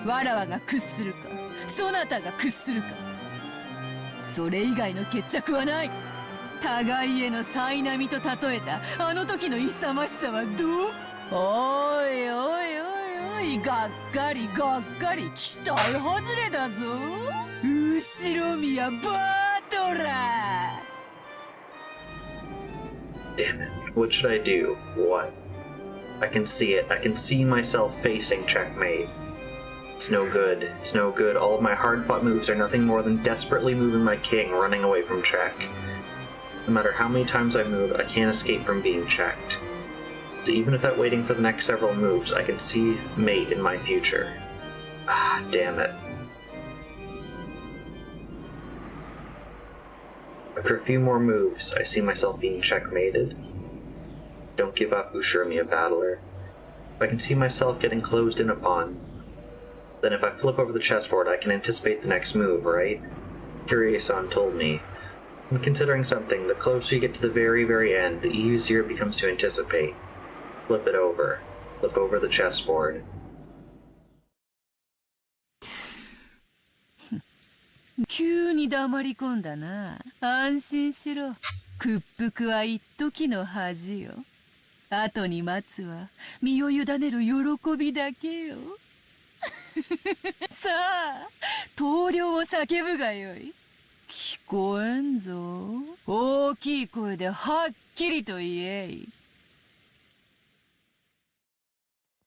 わらわが屈するかそなたが屈するか、それ以外の決着はない。互いへの災難と例えたあの時の勇ましさはどう？おいおいおいおい、がっかりがっかり、期待外れだぞ。後ろ宮バトラー。 Damn it. What should I do? What? I can see it. I can see myself facing checkmate. It's no good. It's no good. All of my hard-fought moves are nothing more than desperately moving my king, running away from check. No matter how many times I move, I can't escape from being checked. So even without waiting for the next several moves, I can see mate in my future. Ah, damn it. After a few more moves, I see myself being checkmated. Don't give up, Ushurmiya Battler. If I can see myself getting closed in upon, then if I flip over the chessboard, I can anticipate the next move, right? Kiryu-san told me. I'm considering something. The closer you get to the very, very end, the easier it becomes to anticipate. Flip it over. Flip over the chessboard. 急に黙り込んだな。安心しろ。屈服は一時の恥よ。後に待つは身を委ねる喜びだけよ。さあ、棟梁を叫ぶがよい。聞こえんぞ。大きい声ではっきりと言えい。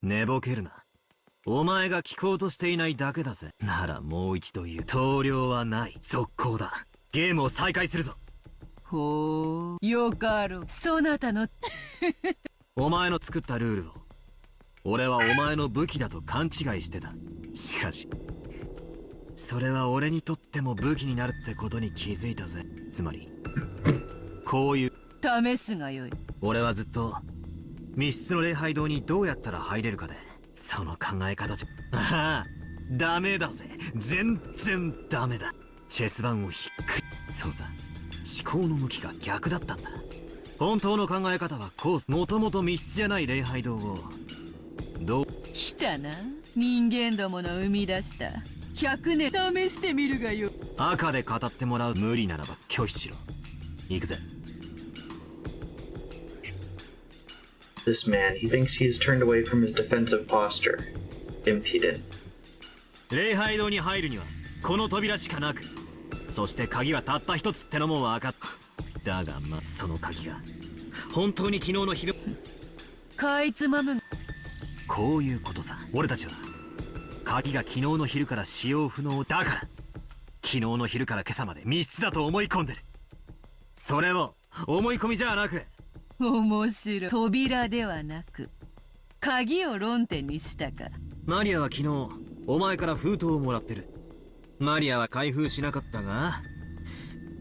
寝ぼけるな。お前が聞こうとしていないだけだぜ。ならもう一度言う。棟梁はない。続行だ。ゲームを再開するぞ。ほう、よかろう。そなたのお前の作ったルールを俺はお前の武器だと勘違いしてた。しかしそれは俺にとっても武器になるってことに気づいたぜ。つまりこういう試すがよい。俺はずっと密室の礼拝堂にどうやったら入れるかでその考え方じゃああダメだぜ。全然ダメだ。チェス盤をひっくりそうさ思考の向きが逆だったんだ。本当の考え方はこう。もともと密室じゃない礼拝堂をどう来たな。人間どもの生み出した100年試してみるがよ。赤で語ってもらう。無理ならば拒否しろ。行くぜ。This man, he thinks he has turned away from his defensive posture. Impudent. 礼拝堂に入るにはこの扉しかなく、そして鍵はたった一つってのも分かった。だがまあその鍵が本当に昨日の昼かいつまむ。こういうことさ。俺たちは鍵が昨日の昼から使用不能だから、昨日の昼から今朝まで密室だと思い込んでる。それを思い込みじゃなく、面白い。扉ではなく鍵を論点にしたか。マリアは昨日お前から封筒をもらってる。マリアは開封しなかったが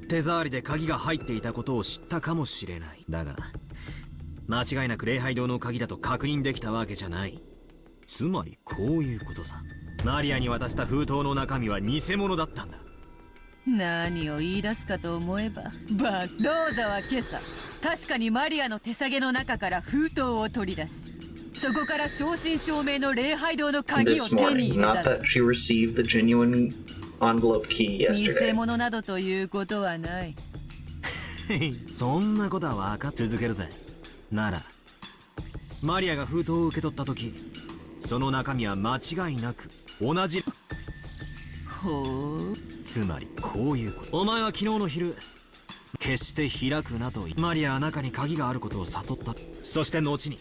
手触りで鍵が入っていたことを知ったかもしれない。だが間違いなく礼拝堂の鍵だと確認できたわけじゃない。つまりこういうことさ。マリアに渡した封筒の中身は偽物だったんだ。何を言い出すかと思えばローザは今朝確かにマリアの手提げの中から封筒を取り出し、そこから正真正銘の礼拝堂の鍵を This 手に morning, 入れ not た。 that she received the genuine envelope key 偽 yesterday. 物などということはない。そんなことは分かっ続けるぜ。ならマリアが封筒を受け取った時、その中身は間違いなく同じ。ほう。つまりこういうこと。お前は昨日の昼決して開くなと言い、マリアは中に鍵があることを悟った。そして後に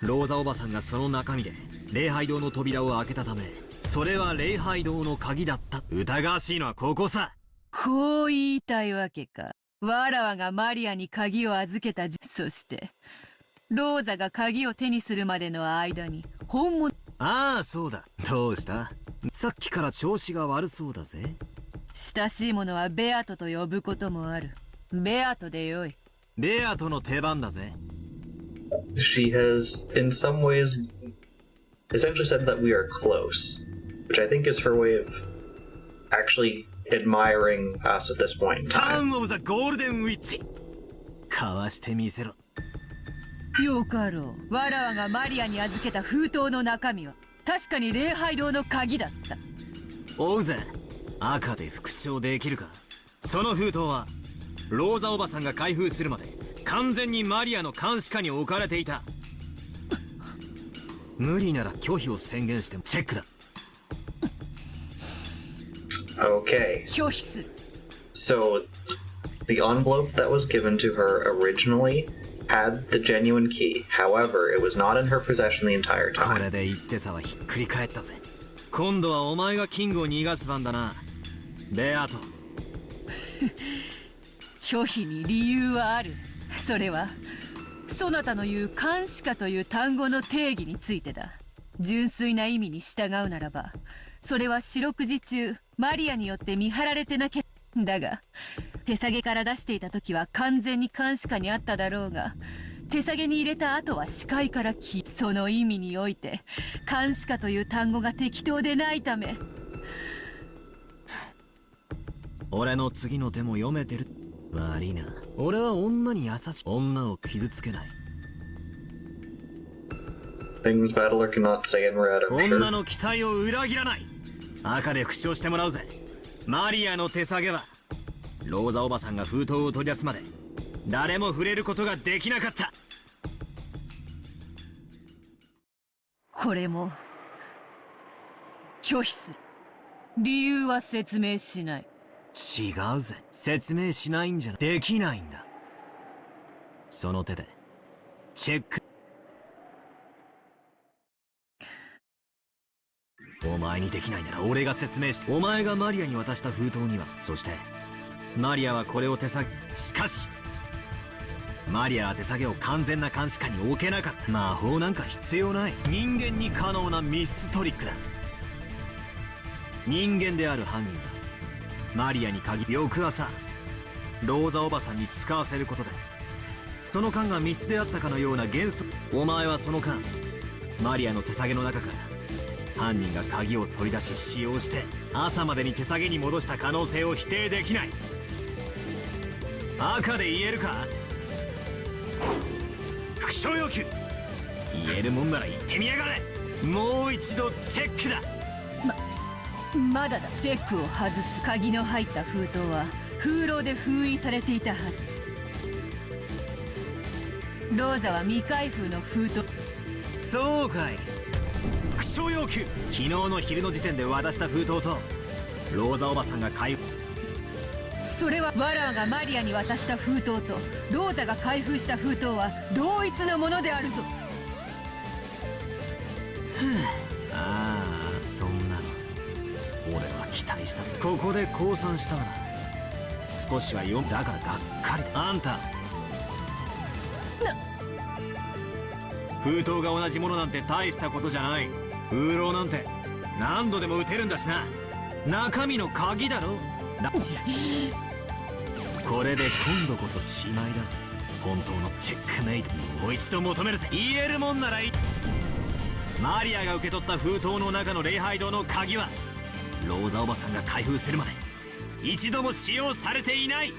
ローザおばさんがその中身で礼拝堂の扉を開けたため、それは礼拝堂の鍵だった。疑わしいのはここさ。こう言いたいわけか。わらわがマリアに鍵を預けたそしてローザが鍵を手にするまでの間に本物。ああそうだ。どうした？さっきから調子が悪そうだぜ。親しい者はベアトと呼ぶこともある。ベアトでよい。ベアトの手番だぜ。She has, in some ways, essentially said that we are close, which I think is her way of actually admiring us at this point in ター time. ンオブザゴールデンウィッチ。かわしてみせろ。よかろう。わらわがマリアに預けた封筒の中身は確かに礼拝堂の鍵だった。追うぜ。赤で復唱できるか。その封筒はローザおばさんが開封するまで完全にマリアの監視下に置かれていた。無理なら拒否を宣言してもチェックだ。 Okay. 拒否する。 So, the envelope that was given to her originally had the genuine key. However, it was not in her possession the entire こ time. れで言ってさはひっくり返ったぜ。今度はお前がキングを逃がす番だな、ベアート。拒否に理由はある。それはそなたの言う監視下という単語の定義についてだ。純粋な意味に従うならば、それは四六時中マリアによって見張られてなきゃ。だが手提げから出していた時は完全に監視下にあっただろうが、手提げに入れた後は視界から消え、その意味において監視下という単語が適当でないため。俺の次の手も読めてる。悪いな、俺は女に優しい。女を傷つけない。 Things Battler cannot say in red, I'm 女 sure. の期待を裏切らない。赤で復唱してもらうぜ。マリアの手提げはローザおばさんが封筒を取り出すまで誰も触れることができなかった。これも拒否する。理由は説明しない。違うぜ、説明しないんじゃできないんだ。その手でチェック。お前にできないなら俺が説明して。お前がマリアに渡した封筒には、そしてマリアはこれを手提げ。しかしマリアは手提げを完全な監視下に置けなかった。魔法なんか必要ない。人間に可能な密室トリックだ。人間である犯人がマリアに鍵、翌朝ローザおばさんに使わせることで、その間が密室であったかのような幻想。お前はその間マリアの手提げの中から犯人が鍵を取り出し使用して朝までに手提げに戻した可能性を否定できない。赤で言えるか。復唱要求。言えるもんなら言ってみやがれ。もう一度チェックだ。まだだ。チェックを外す。鍵の入った封筒は風牢で封印されていたはず。ローザは未開封の封筒。そうかい。復唱要求。昨日の昼の時点で渡した封筒とローザおばさんが開封。それはワラーがマリアに渡した封筒とローザが開封した封筒は同一のものであるぞ。ああ、そんなの俺は期待したぜ。ここで降参したな。少しは読んだからがっかりだ。あんた封筒が同じものなんて大したことじゃない。封筒なんて何度でも撃てるんだしな。中身の鍵だろ。これで今度こそしまいだぜ。本当のチェックメイト。もう一度求めるぜ。言えるもんならいい。マリアが受け取った封筒の中の礼拝堂の鍵はローザおばさんが開封するまで一度も使用されていない。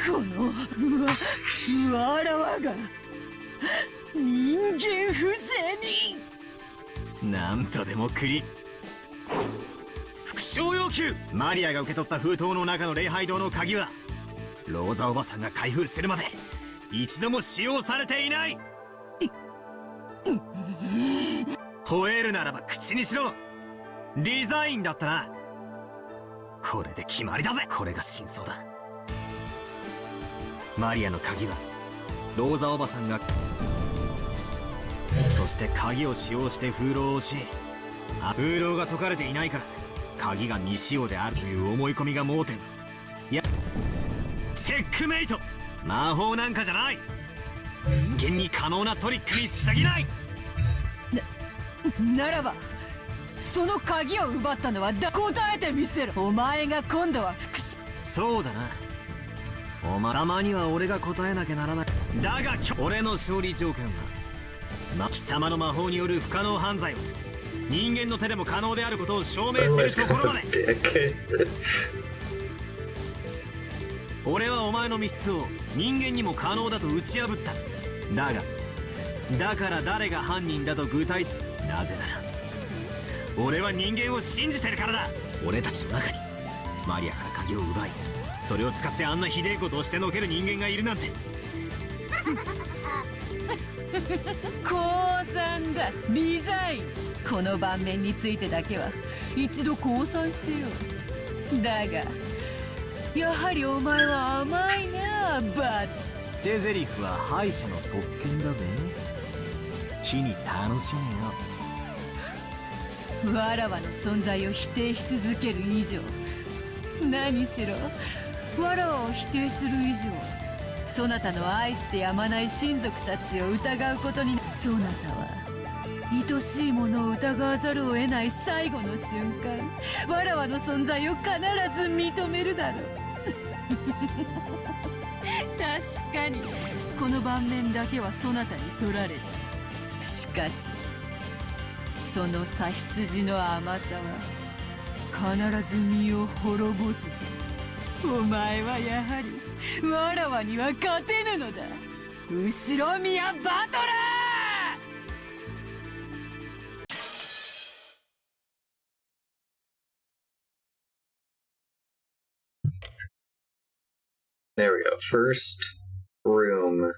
このわらわが人間不正に。なんとでも復唱要求。マリアが受け取った封筒の中の礼拝堂の鍵はローザおばさんが開封するまで一度も使用されていない。吠えるならば口にしろ。リザインだったな。これで決まりだぜ。これが真相だ。マリアの鍵はローザおばさんが、そして鍵を使用して封筒をし、封筒が解かれていないから鍵が未使用であるという思い込みが盲点。いや、チェックメイト。魔法なんかじゃない。人間に可能なトリックに過ぎない。ならばその鍵を奪ったのは答えてみせろ。お前が今度は復讐。そうだな。お前たまには俺が答えなきゃならない。だが俺の勝利条件は貴様の魔法による不可能犯罪を人間の手でも可能であることを証明するところまで。俺はお前の密室を人間にも可能だと打ち破った。だから誰が犯人だと具体。なぜなら俺は人間を信じてるからだ。俺たちの中にマリアから鍵を奪い、それを使ってあんなひでえことをしてのける人間がいるなんて。降参だ。リザイン。この盤面についてだけは一度降参しよう。だがやはりお前は甘いなバッ。捨て台詞は敗者の特権だぜ。好きに楽しめよ。わらわの存在を否定し続ける以上、何しろわらわを否定する以上、そなたの愛してやまない親族たちを疑うことに。そなたは愛しいものを疑わざるを得ない最後の瞬間、わらわの存在を必ず認めるだろう。確かにこの盤面だけはそなたに取られた。しかしその差出の甘さは必ず身を滅ぼすぞ。お前はやはりわらわには勝てぬのだ、後ろ宮バトラー。There we go. First room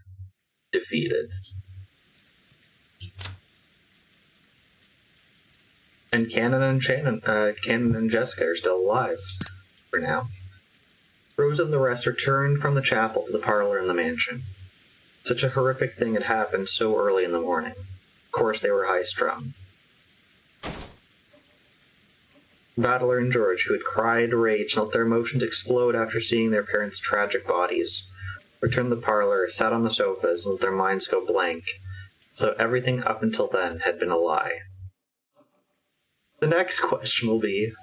defeated. And Cannon and Jessica are still alive for now. Rose and the rest returned from the chapel to the parlor in the mansion. Such a horrific thing had happened so early in the morning. Of course, they were high-strung. Battler and George, who had cried rage and let their emotions explode after seeing their parents' tragic bodies, returned to the parlor, sat on the sofas, and let their minds go blank, so everything up until then had been a lie. The next question will be,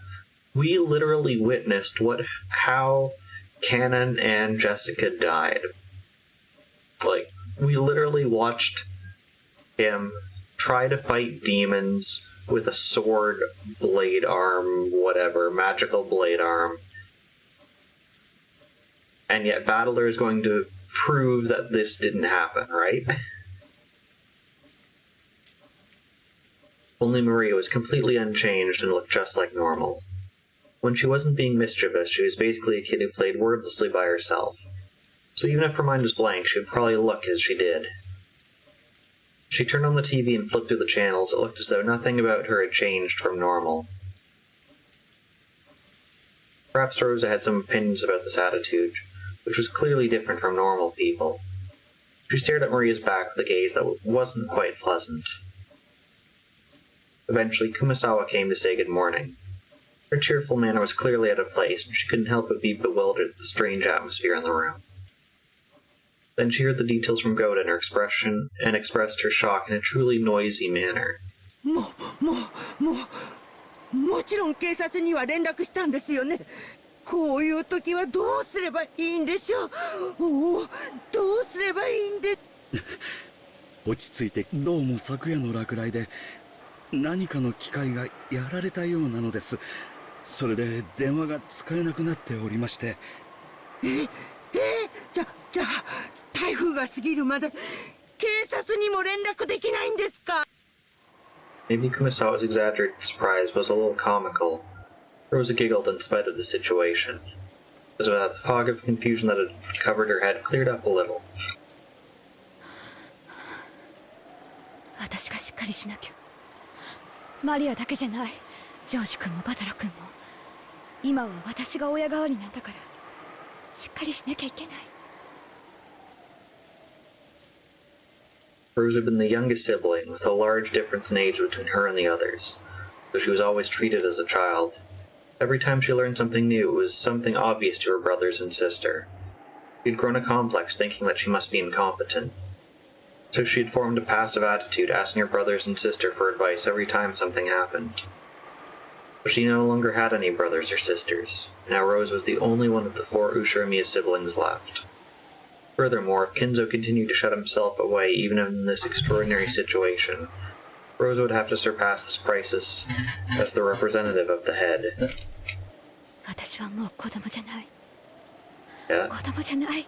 we literally witnessed how Cannon and Jessica died. Like, we literally watched him try to fight demons with a sword, blade arm, whatever, magical blade arm. And yet Battler is going to prove that this didn't happen, right? Only Maria was completely unchanged and looked just like normal. When she wasn't being mischievous, she was basically a kid who played wordlessly by herself. So even if her mind was blank, she would probably look as she did. She turned on the TV and flipped through the channels. It looked as though nothing about her had changed from normal. Perhaps Rosa had some opinions about this attitude, which was clearly different from normal people. She stared at Maria's back with a gaze that wasn't quite pleasant. Eventually, Kumasawa came to say good morning. Her cheerful manner was clearly out of place, and she couldn't help but be bewildered at the strange atmosphere in the room. Then she heard the details from Goda in her expression and expressed her shock in a truly noisy manner. もちろん警察には連絡したんですよね。こういう時はどうすればいいんでしょう。おお、どうすればいいんで。落ち着いて、どうも昨夜の落雷で何かの機械がやられたようなのです。それで電話が使えなくなっておりまして。じゃあ台風が過ぎるまで警察にも連絡できないんですか？ Maybe Kumasawa's exaggerated surprise was a little comical. Rosa giggled in spite of the situation. As the fog of confusion that had covered her head cleared up a little. 私がしっかりしなきゃ。マリアだけじゃない。ジョージ君もバトラ君も。今は私が親代わりなんだから、しっかりしなきゃいけない。Rose had been the youngest sibling, with a large difference in age between her and the others, though she was always treated as a child. Every time she learned something new, it was something obvious to her brothers and sister. She had grown a complex, thinking that she must be incompetent. So she had formed a passive attitude, asking her brothers and sister for advice every time something happened. But she no longer had any brothers or sisters. Now Rose was the only one of the 4 Ushiromiya siblings left. Furthermore, if Kinzo continued to shut himself away even in this extraordinary situation, Rosa would have to surpass this crisis as the representative of the head. 私はもう子供じゃない。Yeah. 子供じゃない。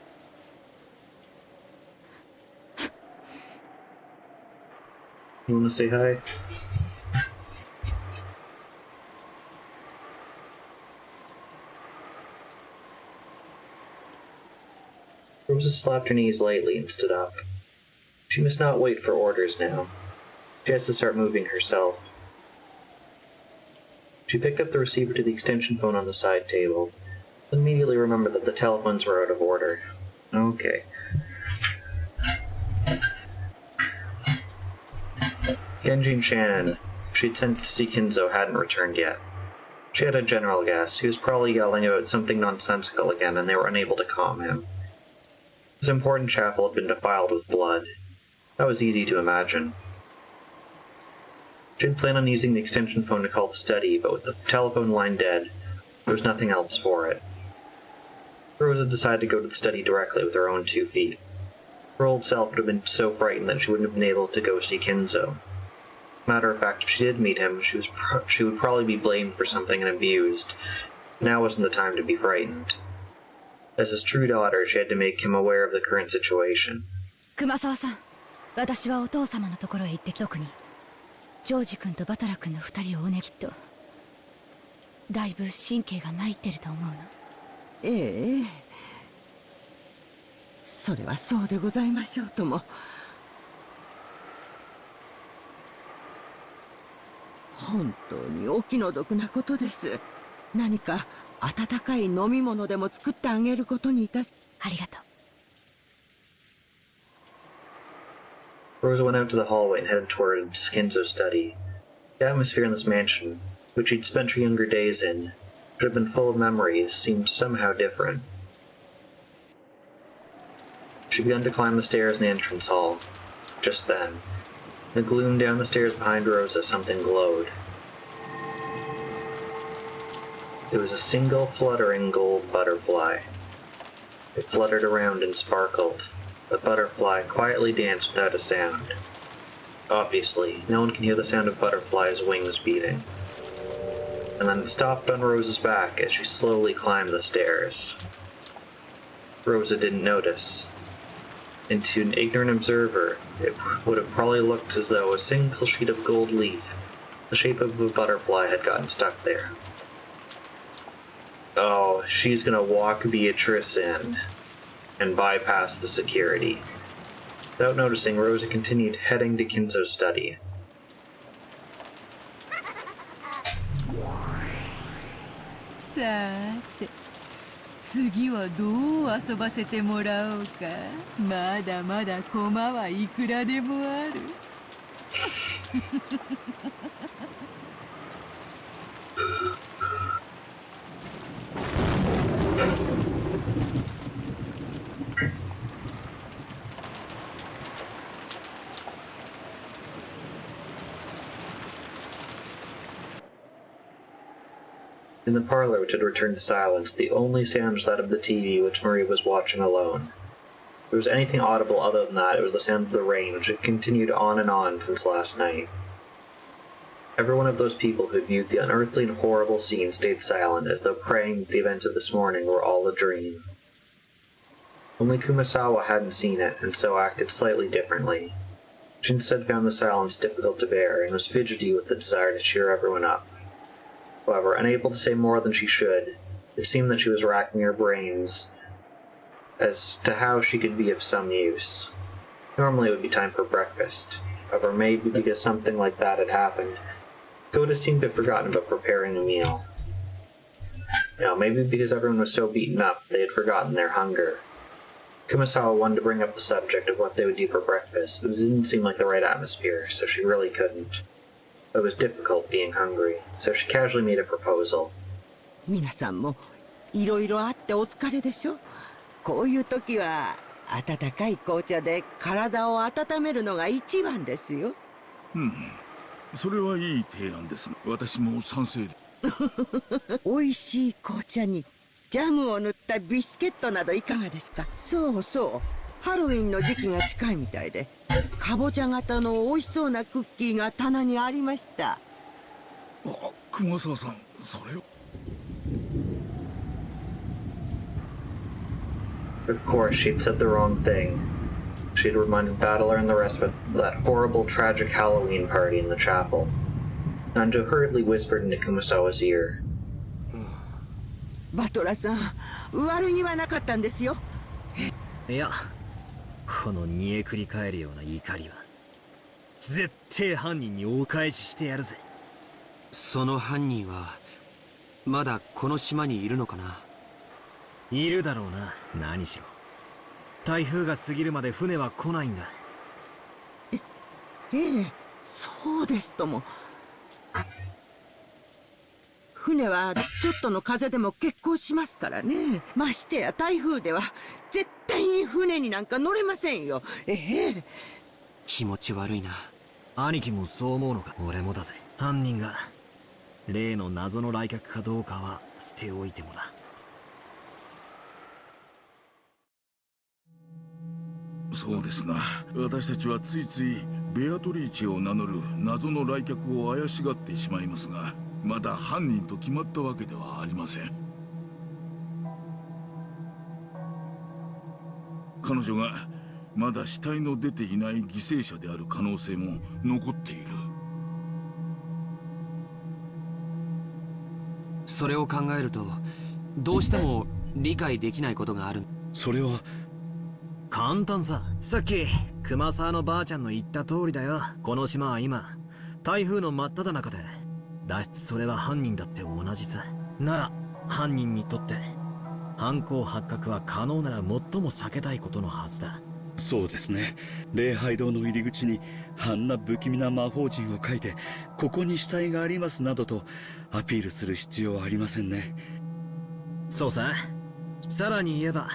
You wanna say hi? Rosa slapped her knees lightly and stood up. She must not wait for orders now. She has to start moving herself. She picked up the receiver to the extension phone on the side table, but immediately remembered that the telephones were out of order. Okay. Genji and Shannon, she'd sent to see Kinzo, hadn't returned yet. She had a general guess. He was probably yelling about something nonsensical again, and they were unable to calm him. This important chapel had been defiled with blood. That was easy to imagine. She had planned on using the extension phone to call the study, but with the telephone line dead, there was nothing else for it. Rosa decided to go to the study directly with her own 2 feet. Her old self would have been so frightened that she wouldn't have been able to go see Kinzo. Matter of fact, if she did meet him, she would probably be blamed for something and abused. Now wasn't the time to be frightened. As his true daughter, she had to make him aware of the current situation. 熊沢さん、私はお父様のところへ行って特にジョージ君とバトラ君の2人をきっとだいぶ神経が参ってると思うの。ええ、それはそうでございましょうとも。本当にお気の毒なことです。何か温かい飲み物でも作ってあげることにいたし。ありがとう。Rosa went out to the hallway and headed toward Kinzo's study. The atmosphere in this mansion, which she'd spent her younger days in, which had been full of memories, seemed somehow different. She began to climb the stairs in the entrance hall. Just then, in the gloom down the stairs behind Rosa, something glowed. It was a single fluttering gold butterfly. It fluttered around and sparkled. The butterfly quietly danced without a sound. Obviously, no one can hear the sound of butterflies' wings beating. And then it stopped on Rosa's back as she slowly climbed the stairs. Rosa didn't notice. And to an ignorant observer, it would have probably looked as though a single sheet of gold leaf, the shape of a butterfly, had gotten stuck there. Oh, she's gonna walk Beatrice in and bypass the security. Without noticing, Rosa continued heading to Kinzo's study. さーて、次はどう遊ばせてもらおうか。まだまだ駒はいくらでもある。In the parlor, which had returned to silence, the only sound was that of the TV, which Marie was watching alone. If there was anything audible other than that, it was the sound of the rain, which had continued on and on since last night. Every one of those people who had viewed the unearthly and horrible scene stayed silent, as though praying that the events of this morning were all a dream. Only Kumasawa hadn't seen it, and so acted slightly differently. She instead found the silence difficult to bear, and was fidgety with the desire to cheer everyone up. However, unable to say more than she should, it seemed that she was racking her brains as to how she could be of some use. Normally it would be time for breakfast. However, maybe because something like that had happened, Goda seemed to have forgotten about preparing a meal. Maybe because everyone was so beaten up, they had forgotten their hunger. Kumasawa wanted to bring up the subject of what they would do for breakfast, but it didn't seem like the right atmosphere, so she really couldn't. It was difficult being hungry, so she casually made a proposal. 皆さんもいろいろあってお疲れでしょ。こういう時は温かい紅茶で体を温めるのが一番ですよ。それはいい提案ですね。私も賛成で。美味しい紅茶にジャムを塗ったビスケットなどいかがですか。そうそう、ハロウィンの時期が近いみたいで、かぼちゃ型の美味しそうなクッキーが棚にありました。熊沢さん、それを。Of course, she'd said the wrong thing. She'd reminded Battler and the rest of that horrible, tragic Halloween party in the chapel. Nanjo hurriedly whispered into Kumasawa's ear. バトラさん、悪気はなかったんですよ。いや、この煮えくり返るような怒りは絶対犯人にお返ししてやるぜ。その犯人はまだこの島にいるのかな。いるだろうな。何しろ台風が過ぎるまで船は来ないんだ。ええ、そうですとも。船はちょっとの風でも欠航しますからね。ましてや台風では絶対に船になんか乗れませんよ。ええ。気持ち悪いな。兄貴もそう思うのか。俺もだぜ。犯人が例の謎の来客かどうかは捨ておいてもだ。そうですな。私たちはついついベアトリーチェを名乗る謎の来客を怪しがってしまいますが、まだ犯人と決まったわけではありません。彼女がまだ死体の出ていない犠牲者である可能性も残っている。それを考えるとどうしても理解できないことがある。それは簡単さ。さっき熊沢のばあちゃんの言った通りだよ。この島は今台風の真っ只中で脱出。それは犯人だって同じさ。なら犯人にとって犯行発覚は可能なら最も避けたいことのはずだ。そうですね。礼拝堂の入り口にあんな不気味な魔法陣を書いて、ここに死体がありますなどとアピールする必要はありませんね。そうさ。さらに言えば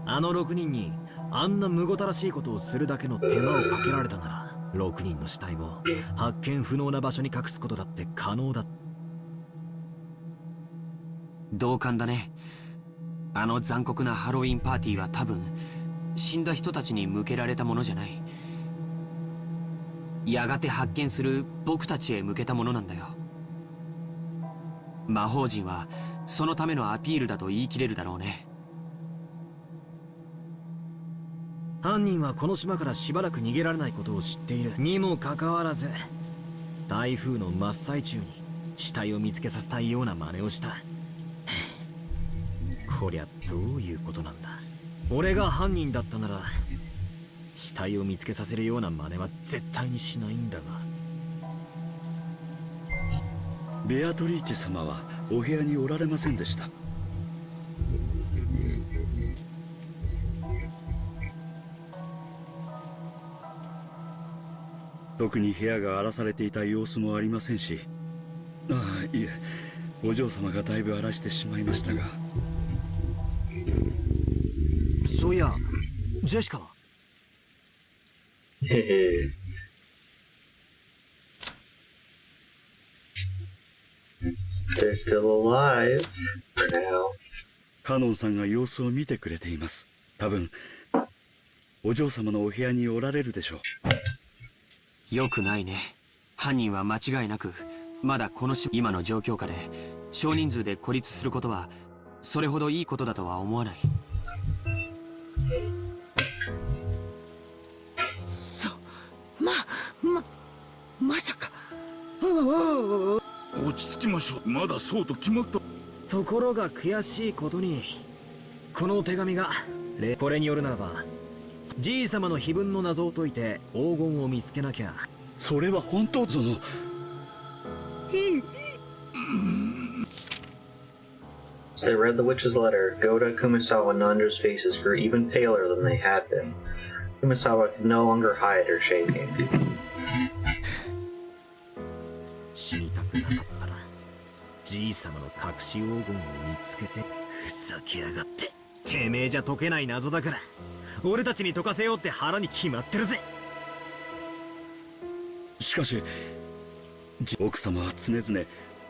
あの6人にあんなむごたらしいことをするだけの手間をかけられたなら、6人の死体を発見不能な場所に隠すことだって可能だ。同感だね。あの残酷なハロウィンパーティーは多分死んだ人たちに向けられたものじゃない。やがて発見する僕たちへ向けたものなんだよ。魔法陣はそのためのアピールだと言い切れるだろうね。犯人はこの島からしばらく逃げられないことを知っているにもかかわらず、台風の真っ最中に死体を見つけさせたいような真似をした。こりゃどういうことなんだ。俺が犯人だったなら死体を見つけさせるような真似は絶対にしないんだが。ベアトリーチェ様はお部屋におられませんでした。特に部屋が荒らされていた様子もありませんし。ああ、いえ、お嬢様がだいぶ荒らしてしまいましたが。そういや、ジェシカはThey're still alive for now. カノンさんが様子を見てくれています。多分お嬢様のお部屋におられるでしょう。よくないね。犯人は間違いなくまだこの今の状況下で少人数で孤立することはそれほどいいことだとは思わない。まさか。落ち着きましょう。まだそうと決まった。ところが悔しいことに、この手紙がこれによるならば、じい様の碑文の謎を解いて黄金を見つけなきゃ。それは本当。そのAs they read the witch's letter, Goda, Kumasawa, and Nandra's faces grew even paler than they had been. Kumasawa could no longer hide her shaking. 死にたくなかったらじい様の隠し黄金を見つけて。ふざけやがって。てめえじゃ解けない謎だから俺たちに解かせようって腹に決まってるぜ。しかし奥様は常々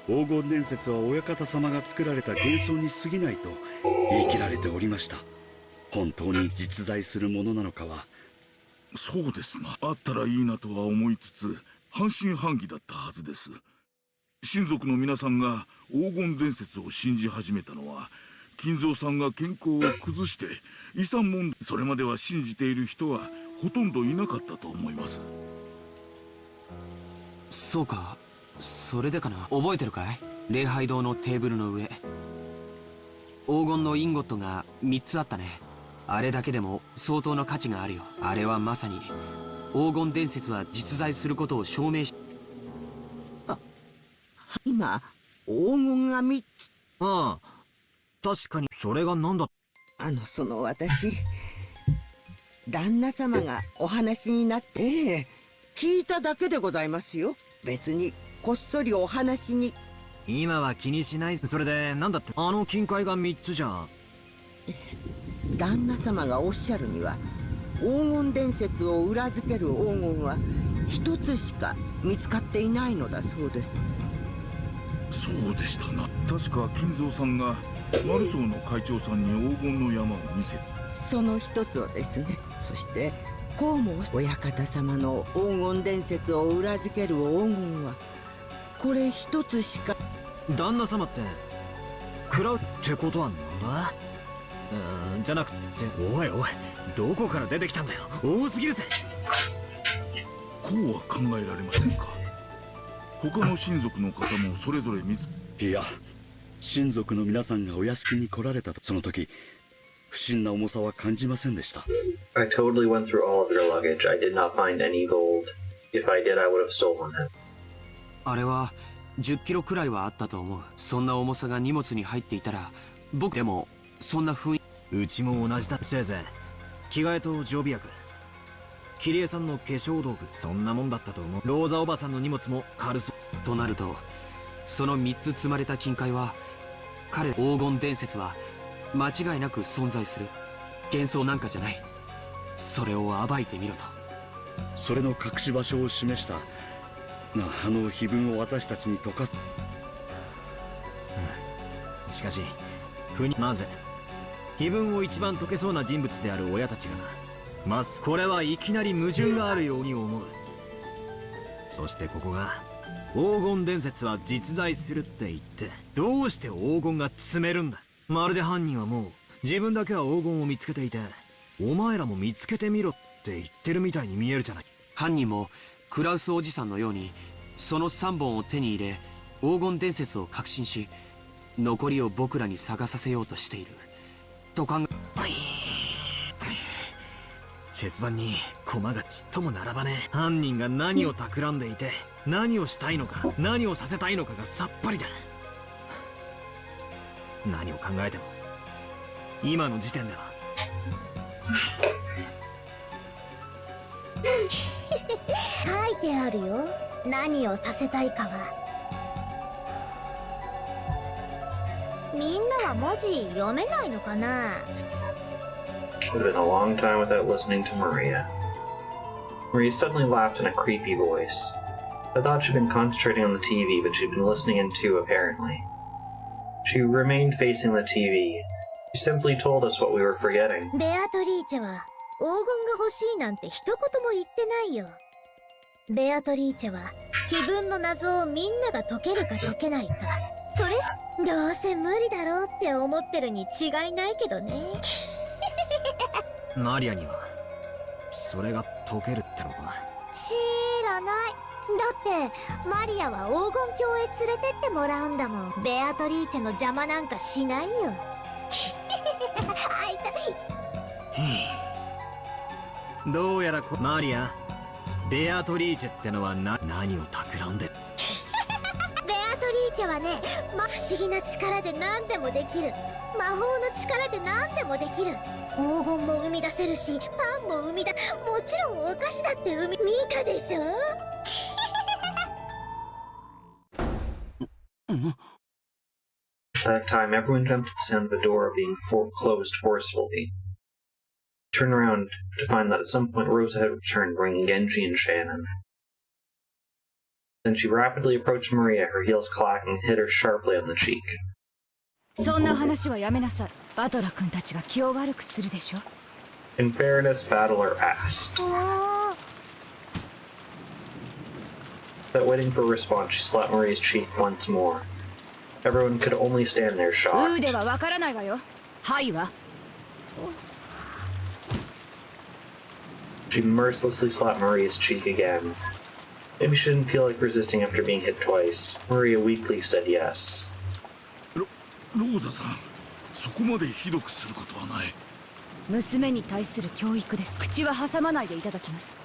黄金伝説は親方様が作られた幻想に過ぎないと言い切られておりました。本当に実在するものなのかは。そうですな。あったらいいなとは思いつつ半信半疑だったはずです。親族の皆さんが黄金伝説を信じ始めたのは金蔵さんが健康を崩して遺産問題。それまでは信じている人はほとんどいなかったと思います。そうか、それでかな。覚えてるかい？礼拝堂のテーブルの上、黄金のインゴットが3つあったね。あれだけでも相当の価値があるよ。あれはまさに黄金伝説は実在することを証明し。今黄金が3つ。ああ、確かに。それが何だ。その私、旦那様がお話になって、聞いただけでございますよ。別にこっそりお話に。今は気にしない。それで何だって。金塊が3つじゃ。旦那様がおっしゃるには、黄金伝説を裏付ける黄金は一つしか見つかっていないのだそうです。そうでしたな。確か金蔵さんがマルソーの会長さんに黄金の山を見せた。その一つをですね。そしてこうも親方様の黄金伝説を裏付ける黄金はこれ一つしか。旦那様って食らうってことはなんだ。じゃなくて、おいおい、どこから出てきたんだよ。多すぎるぜ。こうは考えられませんか。他の親族の方もそれぞれいや、親族の皆さんがお屋敷に来られたその時、不審な重さは感じませんでした。 I totally went through all of their luggage. I did not find any gold. If I did, I would have stolen it. あれは10キロくらいはあったと思う。そんな重さが荷物に入っていたら、僕でもそんな雰囲気。うちも同じだ。せいぜい着替えと常備薬、キリエさんの化粧道具、そんなもんだったと思う。ローザおばさんの荷物も軽そうとなると、その3つ積まれた金塊は、彼黄金伝説は間違いなく存在する。幻想なんかじゃない。それを暴いてみろと。それの隠し場所を示した碑文を私たちに解かす。しかしなぜ碑文を一番解けそうな人物である親たちが、これはいきなり矛盾があるように思う。そしてここが黄金伝説は実在するって言って、どうして黄金が積めるんだ。まるで犯人はもう自分だけは黄金を見つけていて、お前らも見つけてみろって言ってるみたいに見えるじゃない。犯人もクラウスおじさんのようにその3本を手に入れ、黄金伝説を確信し、残りを僕らに探させようとしていると考え。チェス盤に駒がちっとも並ばねえ。犯人が何を企んでいて、何をしたいのか、何をさせたいのかがさっぱりだ。何を考えても今の時点では書いてあるよ。何をさせたいかは。みんなは文字読めないのかな。 It had been a long time without listening to Maria. Maria suddenly laughed in a creepy voice. I thought she'd been concentrating on the TV, but she'd been listening in too, apparently. She remained facing the TV. She simply told us what we were forgetting. ベアトリーチェは黄金が欲しいなんて一言も言ってないよ。ベアトリーチェは碑文の謎をみんなが解けるか解けないか、それどうせ無理だろうって思ってるに違いないけどね。マリアにはそれが解けるってのか。知らない。だってマリアは黄金鏡へ連れてってもらうんだもん。ベアトリーチェの邪魔なんかしないよ。あ、痛い。どうやらマリア、ベアトリーチェってのは何を企んで。ベアトリーチェはね、不思議な力で何でもできる。魔法の力で何でもできる。黄金も生み出せるし、パンも生み出、もちろんお菓子だって見たでしょ。At that time, everyone jumped at the sound of a door being closed forcefully. Turned around to find that at some point Rosa had returned, bringing Genji and Shannon. Then she rapidly approached Maria, her heels clacking, and hit her sharply on the cheek. そんな話はやめなさい。バトラ君たちが気を悪くするでしょ。 In fairness, Battler asked. Without waiting for a response, she slapped Maria's cheek once more. Everyone could only stand there shocked. ではわからないわよ。はいわ。She mercilessly slapped Maria's cheek again. Maybe she didn't feel like resisting after being hit twice. Maria weakly said yes. ローザさん、そこまでひどくすることはない。娘に対する教育です。口は挟まないでいただきます。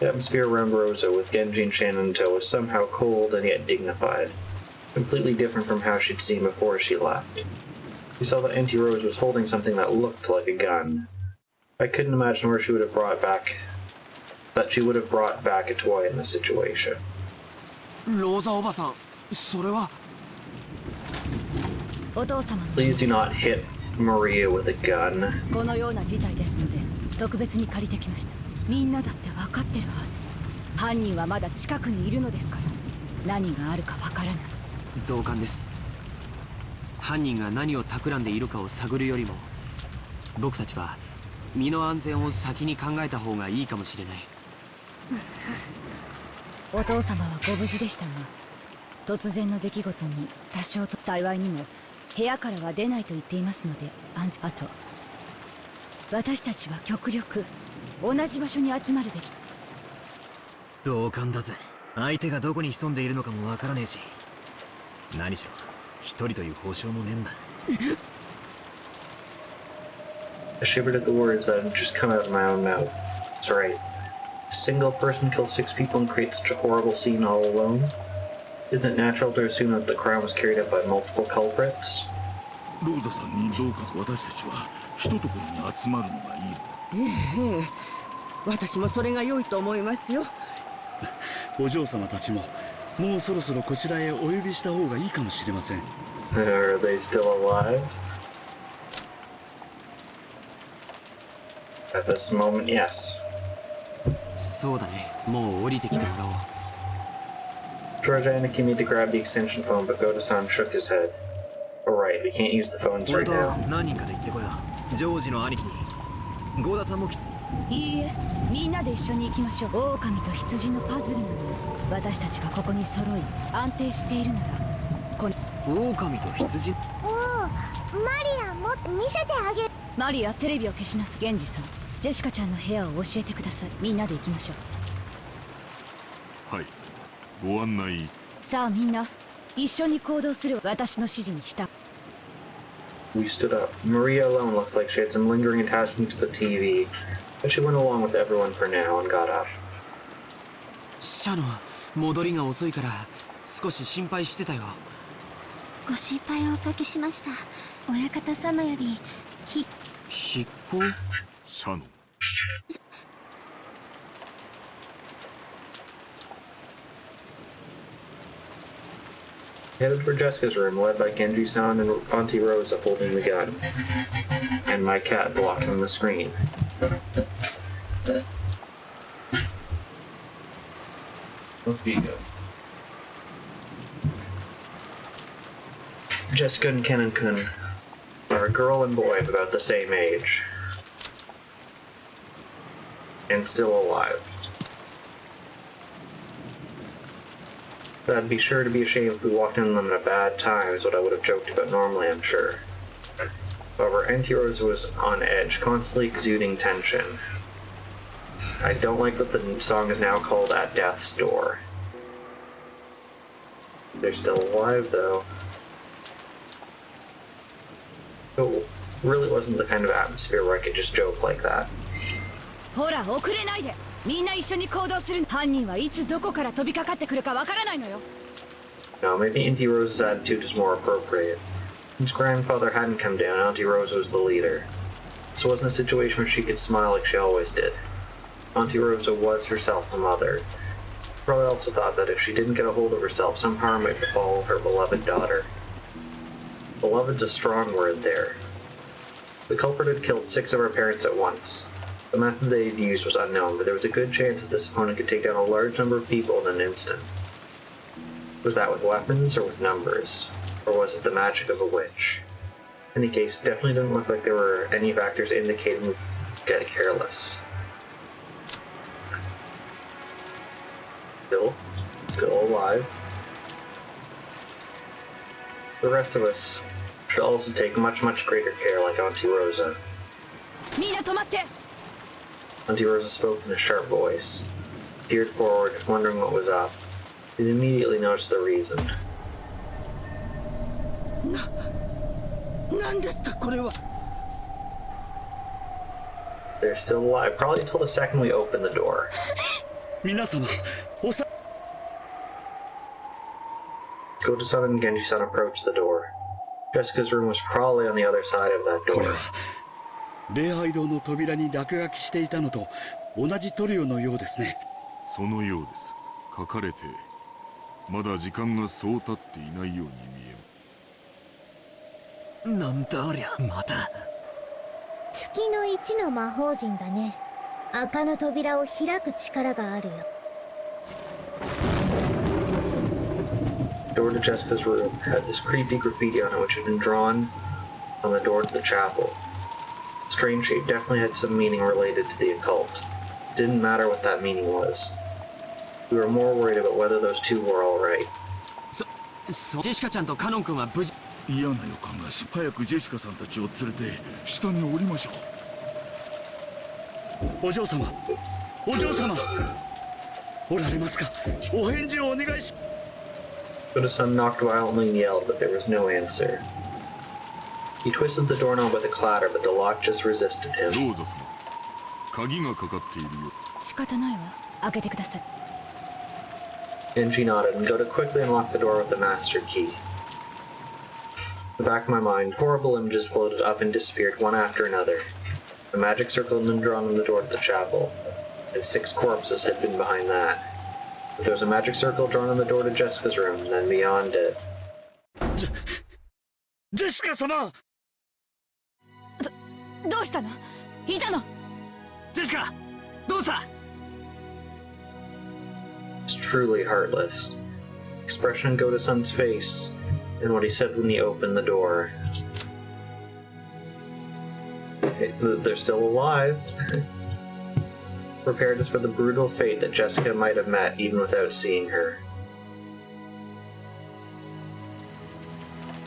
The atmosphere around Rosa with Genji and Shannon in tow was somehow cold and yet dignified, completely different from how she'd seen before she left. We saw that Auntie Rose was holding something that looked like a gun. I couldn't imagine where she would have brought back a toy in this situation. ローザおばさん、それは。お父様の。 Please do not hit Maria with a gun. このような事態ですので、特別に借りてきました。みんなだって分かってるはず。犯人はまだ近くにいるのですから、何があるか分からない。同感です。犯人が何を企んでいるかを探るよりも、僕たちは身の安全を先に考えた方がいいかもしれない。お父様はご無事でしたが、突然の出来事に多少と幸いにも部屋からは出ないと言っていますので安全。あと私たちは極力同じ場所に集まるべき。同感だぜ。相手がどこに潜んでいるのかもわからねえし、何しろ一人という保証もねえんだ。I shivered at the words that had just come out of my own mouth. That's right. A single person kills 6 people and creates such a horrible scene all alone? Isn't it natural to assume that the crime was carried out by multiple culprits? ローザさんにどうか私たちは一ところに集まるのがいい。ええ、私もそれが良いと思いますよ。お嬢様たちももうそろそろこちらへお呼びした方がいいかもしれません。 Are they still alive? At this moment, yes. そうだね。もう降りてきてもらおう。Georgia indicated me to grab the extension phone, but Goda-san shook his head. Alright, we can't use the phones 俺 right と now. 何人かで行ってこよう。ジョージの兄貴にゴーダさんもいいえ、みんなで一緒に行きましょう。狼と羊のパズルなのに私たちがここに揃い安定しているならこの狼と羊。おお、マリアも見せてあげる。マリア、テレビを消しなさい。ゲンジさん、ジェシカちゃんの部屋を教えてください。みんなで行きましょう。はい、ご案内。さあみんな一緒に行動する。私の指示に従う。 We stood up. Maria alone looked like she had some lingering attachment to the TV, but she went along with everyone for now and got up. シャノン、戻りが遅いから少し心配してたよ。ご心配をおかけしました。親方様より引っ越シャノン。Headed for Jessica's room, led by Genji-san and Auntie Rosa holding the gun, and my cat blocking the screen. Vigo. Jessica and Kennen-kun are a girl and boy of about the same age, and still alive. I'd be sure to be ashamed if we walked in on them at a bad time, is what I would have joked about normally, I'm sure. However, Auntie Rose was on edge, constantly exuding tension. I don't like that the song is now called At Death's Door. They're still alive, though. It really wasn't the kind of atmosphere where I could just joke like that. ほら遅れないで。みんな一緒に行動する。犯人はいつどこから飛びかかってくるかわからないのよ。 No, maybe Auntie Rose's attitude was more appropriate. Since grandfather hadn't come down, Auntie Rose was the leader. This wasn't a situation where she could smile like she always did. Auntie Rosa was herself a mother. Probably also thought that if she didn't get a hold of herself, some harm might befall her beloved daughter. Beloved's a strong word there. The culprit had killed 6 of our parents at once. The method they had used was unknown, but there was a good chance that this opponent could take down a large number of people in an instant. Was that with weapons or with numbers? Or was it the magic of a witch? In any case, it definitely didn't look like there were any factors indicating we'd get careless. Still alive. The rest of us should also take much greater care like Auntie Rosa. みんな止まって。 Auntie Rosa spoke in a sharp voice, peered forward, wondering what was up. She'd immediately noticed the reason. 何ですかこれは。They're still alive, probably until the second we open the door. 皆様、おさ Goto-san and Genji-san approach the door. Jessica's room was probably on the other side of that これ door. は礼拝堂の扉に落書きしていたのと同じ塗料のようですね。そのようです。書かれてまだ時間がそう経っていないように見える。なんだありゃ、また。月の一の魔法陣だね。赤の扉を開く力があるよ。The door to Jessica's room had this creepy graffiti on it which had been drawn on the door to the chapel. Strange shape definitely had some meaning related to the occult. It didn't matter what that meaning was. We were more worried about whether those two were alright. ジェシカちゃんとカノン君は無事。嫌な予感がし、早くジェシカさんたちを連れて下に降りましょう。お嬢様、お嬢様、おられますか？お返事をお願いし。Goto-san knocked violently and yelled, but there was no answer. He twisted the doorknob with a clatter, but the lock just resisted him. ローザ様、鍵がかかっているよ。仕方ないわ。開けてください。Genji nodded, and Goto quickly unlocked the door with the master key. In the back of my mind, horrible images floated up and disappeared one after another. A magic circle had been drawn on the door to the chapel, and 6 corpses had been behind that. If there was a magic circle drawn on the door to Jessica's room, then beyond it... ジェシカ様！どうしたの？いたの？ジェシカ！どうした？ It's truly heartless. Expression on Goto-san's face, and what he said when he opened the door. They're still alive. Prepared us for the brutal fate that Jessica might have met even without seeing her.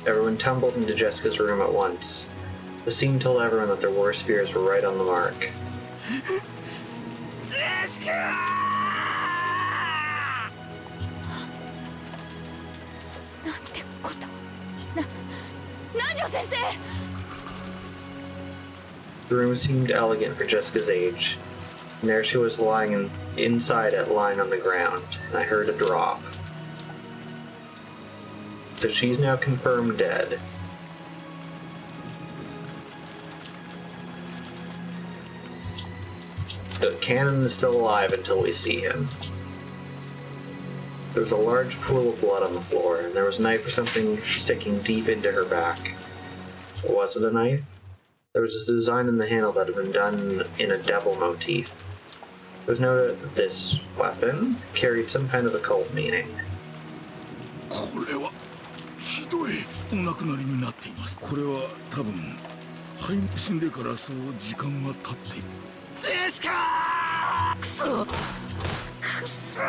Everyone tumbled into Jessica's room at once. The scene told everyone that their worst fears were right on the mark. Jessica! なんてこと。南條先生! The room seemed elegant for Jessica's age. And there she was lying inside it, lying on the ground, and I heard a drop. So she's now confirmed dead. So Cannon is still alive until we see him. There was a large pool of blood on the floor, and there was a knife or something sticking deep into her back. Was it a knife? There was a design in the handle that had been done in a devil motif. It was noted that this weapon carried some kind of occult meaning. これはひどいお亡くなりになっています。これは多分死んでからそう時間が経っている。ジェシカ！くそ！くそ！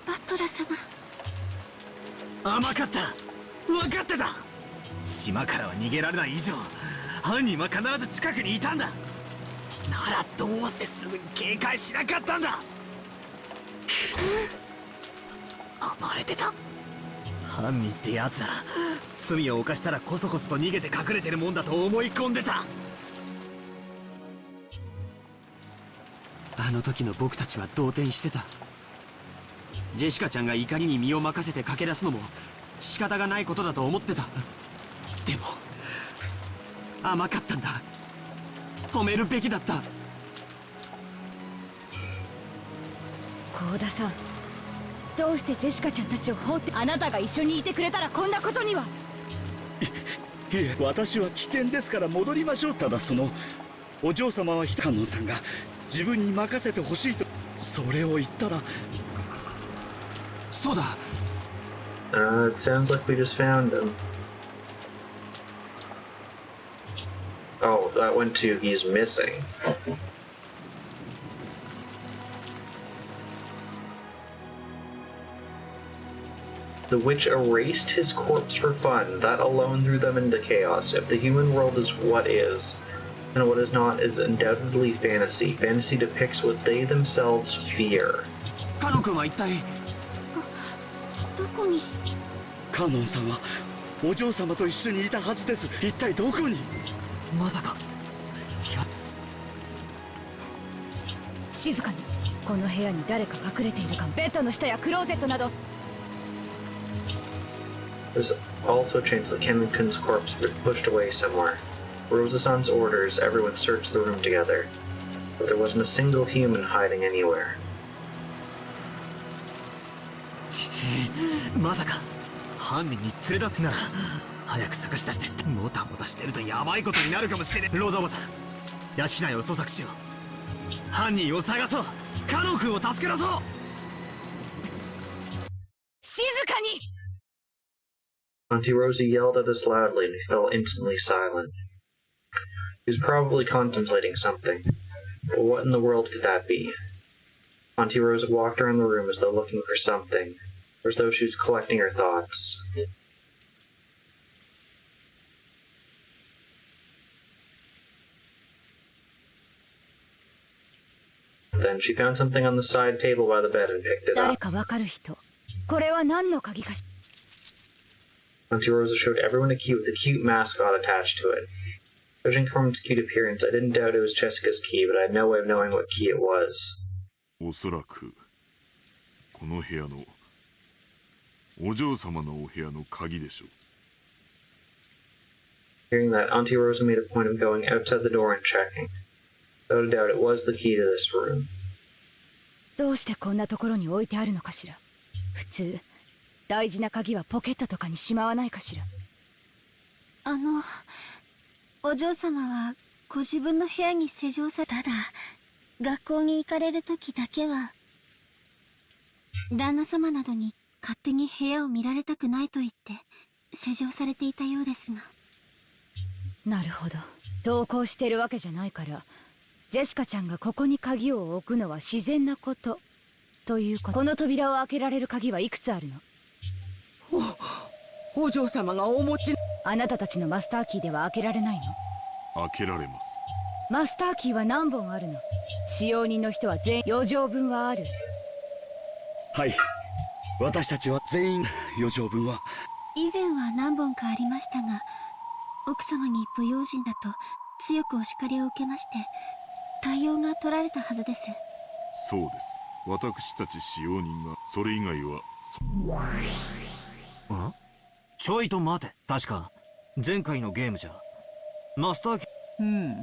バトラ様。甘かった。分かってた。島からは逃げられない以上、犯人は必ず近くにいたんだ。ならどうしてすぐに警戒しなかったんだ。甘えてた。犯人ってやつは罪を犯したらこそこそと逃げて隠れてるもんだと思い込んでた。あの時の僕たちは動転してた。ジェシカちゃんが怒りに身を任せて駆け出すのも仕方がないことだと思ってた。でも甘かったんだ。止めるべきだった。幸田さん、どうしてジェシカちゃんたちを放って。あなたが一緒にいてくれたらこんなことには。いえ、私は危険ですから戻りましょう。ただお嬢様はカノンさんが自分に任せてほしいとそれを言ったら。そうだ。It sounds like we just found him. Oh, that went to he's missing. The witch erased his corpse for fun. That alone threw them into chaos. If the human world is what is, and what is not is undoubtedly fantasy. Fantasy depicts what they themselves fear. カノン君は一体どこに？カノンさんはお嬢様と一緒にいたはずです。一体どこに？まさか。静かに。この部屋に誰か隠れているかも。ベッドの下やクローゼットなど。There's also a chance that Kenkun's corpse was pushed away somewhere. Rosa-san's orders, everyone searched the room together, but there wasn't a single human hiding anywhere. まさか犯人に連れ立ってなら早く探し出してもたもたしてるとヤバいことになるかもしれん。ローザおばさん、屋敷内を捜索しよう。犯人を探そう。カノン君を助け出そう。静かに。 Auntie Rosa yelled at us loudly and we fell instantly silent. He was probably contemplating something, but what in the world could that be? Auntie Rosa walked around the room as though looking for something, or as though she was collecting her thoughts. Then she found something on the side table by the bed and picked it 誰 up. かわかる人。これは何の鍵かし。 Auntie Rosa showed everyone a key with a cute mascot attached to it. Judging from its cute appearance, I didn't doubt it was Jessica's key, but I had no way of knowing what key it was. おそらくこの部屋のお嬢様のお部屋の鍵でしょう。 Hearing that, Auntie Rosa made a point of going outside the door and checking. Without a doubt, it was the key to this room. どうしてこんなところに置いてあるのかしら。普通大事な鍵はポケットとかにしまわないかしら。お嬢様はご自分の部屋に施錠されただ学校に行かれる時だけは旦那様などに勝手に部屋を見られたくないと言って施錠されていたようですが。なるほど。登校してるわけじゃないからジェシカちゃんがここに鍵を置くのは自然なことということ。この扉を開けられる鍵はいくつあるの？お嬢様がお持ち。あなたたちのマスターキーでは開けられないの？開けられます。マスターキーは何本あるの？使用人の人は全員4錠分はある。はい、私たちは全員4錠分は。以前は何本かありましたが奥様に不用心だと強くお叱りを受けまして対応が取られたはずです。そうです。私たち使用人がそれ以外はん？ちょいと待て。確か前回のゲームじゃマスターキー。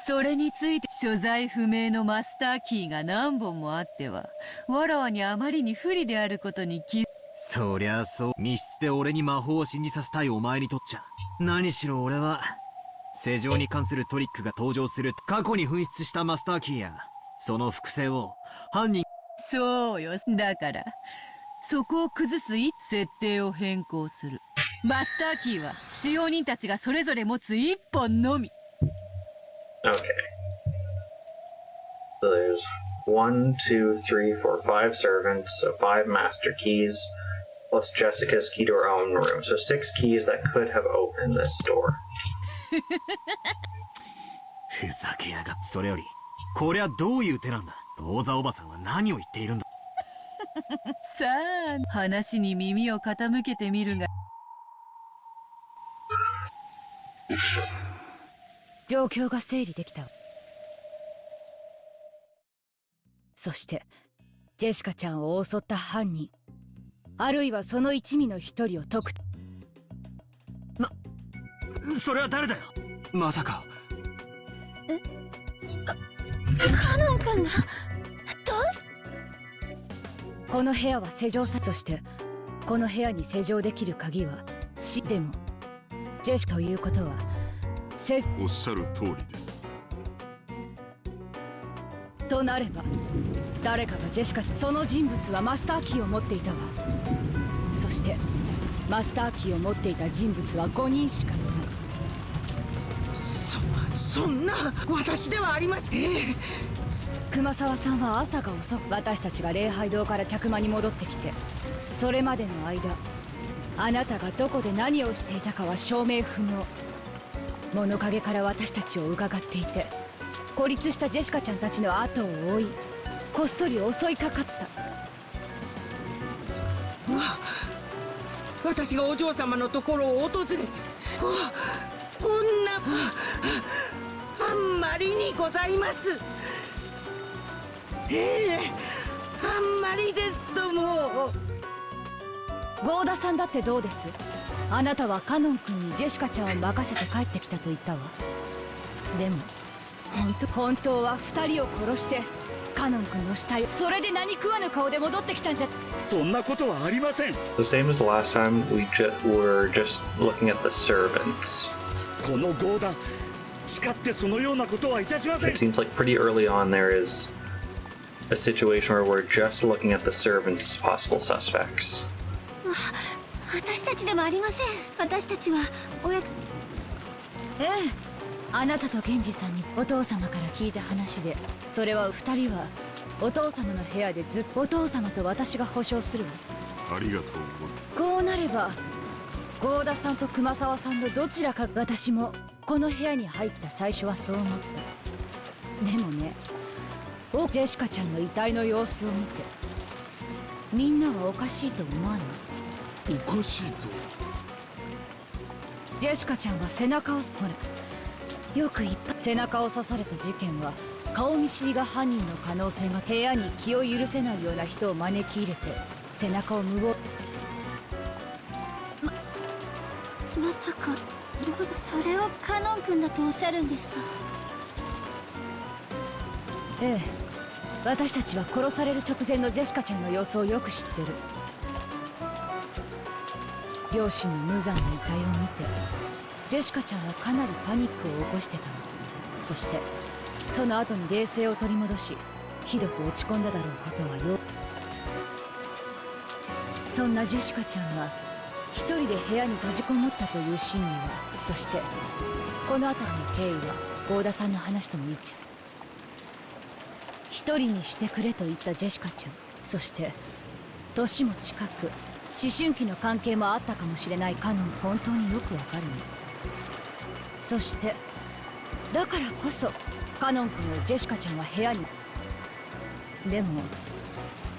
それについて所在不明のマスターキーが何本もあってはわらわにあまりに不利であることにそりゃそう。密室で俺に魔法を信じさせたいお前にとっちゃ何しろ俺は施錠に関するトリックが登場する過去に紛失したマスターキーやその複製を犯人。そうよ。だからそこを崩す設定を変更する。マスターキーは使用人たちがそれぞれ持つ1本のみ。 Okay. So there's 1, 2, 3, 4, 5 servants, so 5 master keys, plus Jessica's key to her own room. So 6 keys that could have opened this door. ふざけやが。それよりこりゃどういう手なんだ。ローザおばさんは何を言っているんだ。さあ話に耳を傾けてみるが。状況が整理できた。そしてジェシカちゃんを襲った犯人あるいはその一味の一人を解く。それは誰だよ。まさか。カノン君がどうし。この部屋は施錠さ。そしてこの部屋に施錠できる鍵はでもジェシカということはおっしゃる通りです。となれば誰かがジェシカ。その人物はマスターキーを持っていたわ。そしてマスターキーを持っていた人物は5人しかいない。そんな私ではありません。熊沢さんは朝が遅く私たちが礼拝堂から客間に戻ってきてそれまでの間あなたがどこで何をしていたかは証明不能。物陰から私たちを伺っていて孤立したジェシカちゃんたちの後を追いこっそり襲いかかった。私がお嬢様のところを訪れてこんなあんまりにございます。あんまりですとも。ゴーダさんだってどうです？あなたはカノン君にジェシカちゃんを任せて帰ってきたと言ったわ。でも本当は2人を殺してカノン君の死体を、それで何食わぬ顔で戻ってきたんじゃ。そんなことはありません。 The same as the last time, we were just looking at the servants. このゴーダ誓ってそのようなことはいたしません。 It seems like pretty early on there is a situation where we're just looking at the servants as possible suspects. 私たちでもありません。私たちはええ、あなたと源氏さんにお父様から聞いた話で、それは2人はお父様の部屋でずっとお父様と私が保証するわ。ありがとう。こうなればゴーダさんと熊沢さんのどちらか、私もこの部屋に入った最初はそう思った。でもね、ジェシカちゃんの遺体の様子を見てみんなはおかしいと思わない？おかしいと？ジェシカちゃんは背中を、ほらよく言った背中を刺された事件は顔見知りが犯人の可能性が、部屋に気を許せないような人を招き入れて背中を無謀。まさかそれをカノン君だとおっしゃるんですか？ええ、私たちは殺される直前のジェシカちゃんの様子をよく知ってる。両親の無残な遺体を見てジェシカちゃんはかなりパニックを起こしてたの。そしてその後に冷静を取り戻し、ひどく落ち込んだだろうことはそんなジェシカちゃんは一人で部屋に閉じこもったという真理は、そしてこの辺りの経緯はゴーダさんの話とも一致する。一人にしてくれと言ったジェシカちゃん、そして年も近く思春期の関係もあったかもしれないカノン、本当によくわかるの。そしてだからこそカノン君をジェシカちゃんは部屋に、でも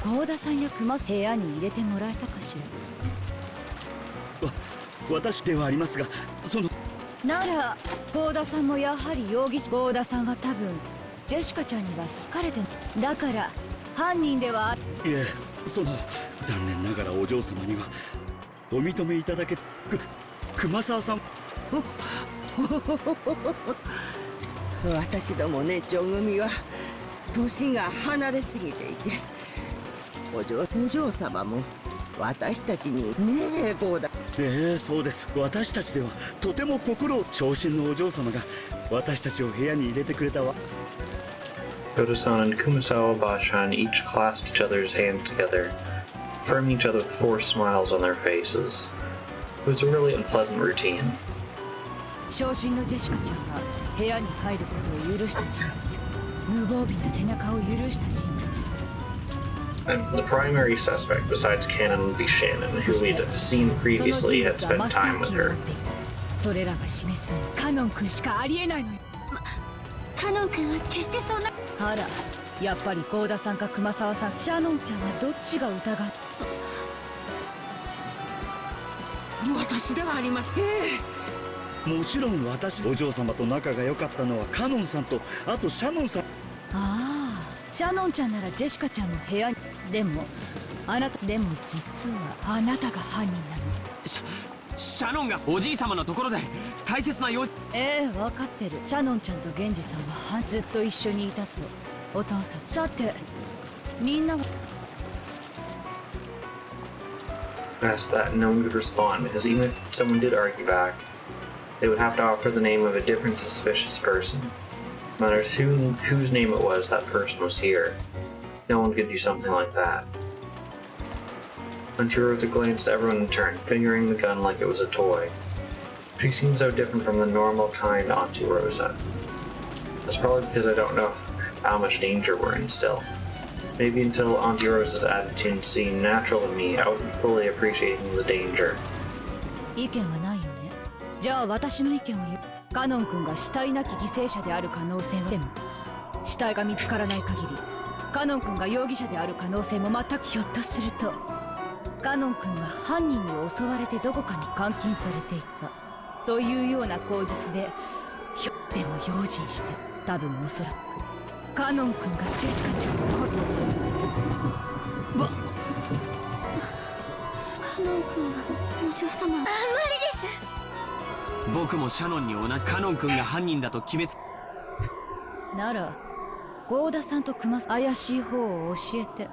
ゴーダさんやクマ部屋に入れてもらえたかしら。私ではありますが、そのならゴーダさんもやはり容疑者。ゴーダさんは多分ジェシカちゃんには好かれて、だから犯人ではある。いえ、その残念ながらお嬢様にはお認めいただけ、熊沢さん私どもね、女組は年が離れすぎていて、お嬢様も私たちにねえゴーダ。そうです。私たちではとても心を、長身のお嬢様が私たちを部屋に入れてくれたわ。Goda-san and Kumasawa Bashan each clasped each other's hands together, affirming each other with forced smiles on their faces. It was a really unpleasant routine. 昇進のジェシカちゃんが部屋に入ることを許した人物、無防備な背中を許した人物。And the primary suspect, besides Canon V. Shannon, who we'd seen previously, had spent time with her. それらが示すカノン君しかありえないのよ。カノン君は決してそんな。あら、やっぱりゴーダさんか熊沢さん、シャノンちゃんはどっちが疑う？私ではありません。もちろん私、お嬢様と仲が良かったのはカノンさんと、あとシャノンさん。ああ、シャノンちゃんならジェシカちゃんの部屋に。でもあなた、でも実はあなたが犯人なの。シャノンがおじい様のところで大切な用事。分かってる。シャノンちゃんと源氏さんはずっと一緒にいたとお父さん。さてみんなは。 Asked that, no one could respond, because even if someone did argue back, they would have to offer the name of a different suspicious person. No matter whose name it was, that person was here. No one could do something like that. Auntie Rosa glanced at everyone in turn, fingering the gun like it was a toy. She seemed so different from the normal kind Auntie Rosa. That's probably because I don't know how much danger we're in still. Maybe until Auntie Rosa's attitude seemed natural to me, I wasn't fully appreciating the danger. 意見はないよね。じゃあ私の意見を言う。カノン君が死体なき犠牲者である可能性は。でも死体が見つからない限りカノン君が容疑者である可能性も全く。ひょっとするとカノン君は犯人に襲われてどこかに監禁されていたというような口実でひょっても用心して、多分おそらくカノン君がジェシカちゃんを殺カノン君がお嬢様。あんまりです。僕もシャノンに同じカノン君が犯人だと決めつならゴーダさんと組ます怪しい方を教えて。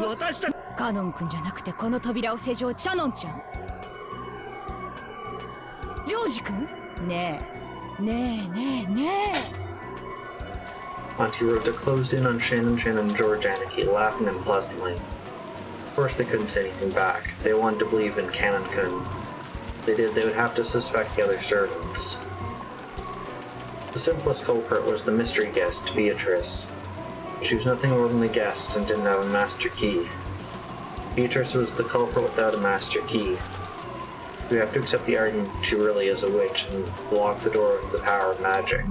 私たちカノン君じゃなくてこの扉を施錠。シャノンちゃん、ジョージ君、ねえねえねえねえ。 Auntie Rhoda closed in on Shannon, and George Anarchy, laughing unpleasantly. Of course they couldn't say anything back. They wanted to believe in Canon-kun. If they did, they would have to suspect the other servants. The simplest culprit was the mystery guest, Beatrice. She was nothing more than a guest and didn't have a master key. Beatrice was the culprit without a master key. We have to accept the argument that she really is a witch and block the door with the power of magic.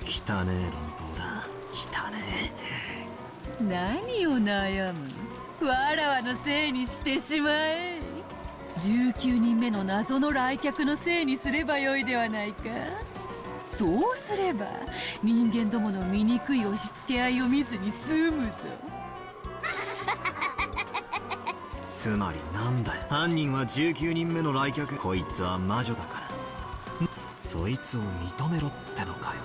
汚ねえ論法だ。汚ね何を悩む。わらわのせいにしてしまえ。19人目の謎の来客のせいにすればよいではないか。そうすれば人間どもの醜い押し付け合いを見ずに済むぞ。つまりなんだよ。犯人は19人目の来客。こいつは魔女だから。そいつを認めろってのかよ。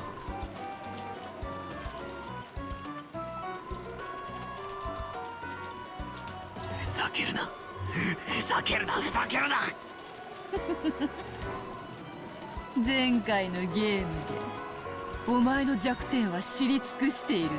ふざけるな。ふざけるな。ふざけるな。前回のゲームでお前の弱点は知り尽くしているぞ。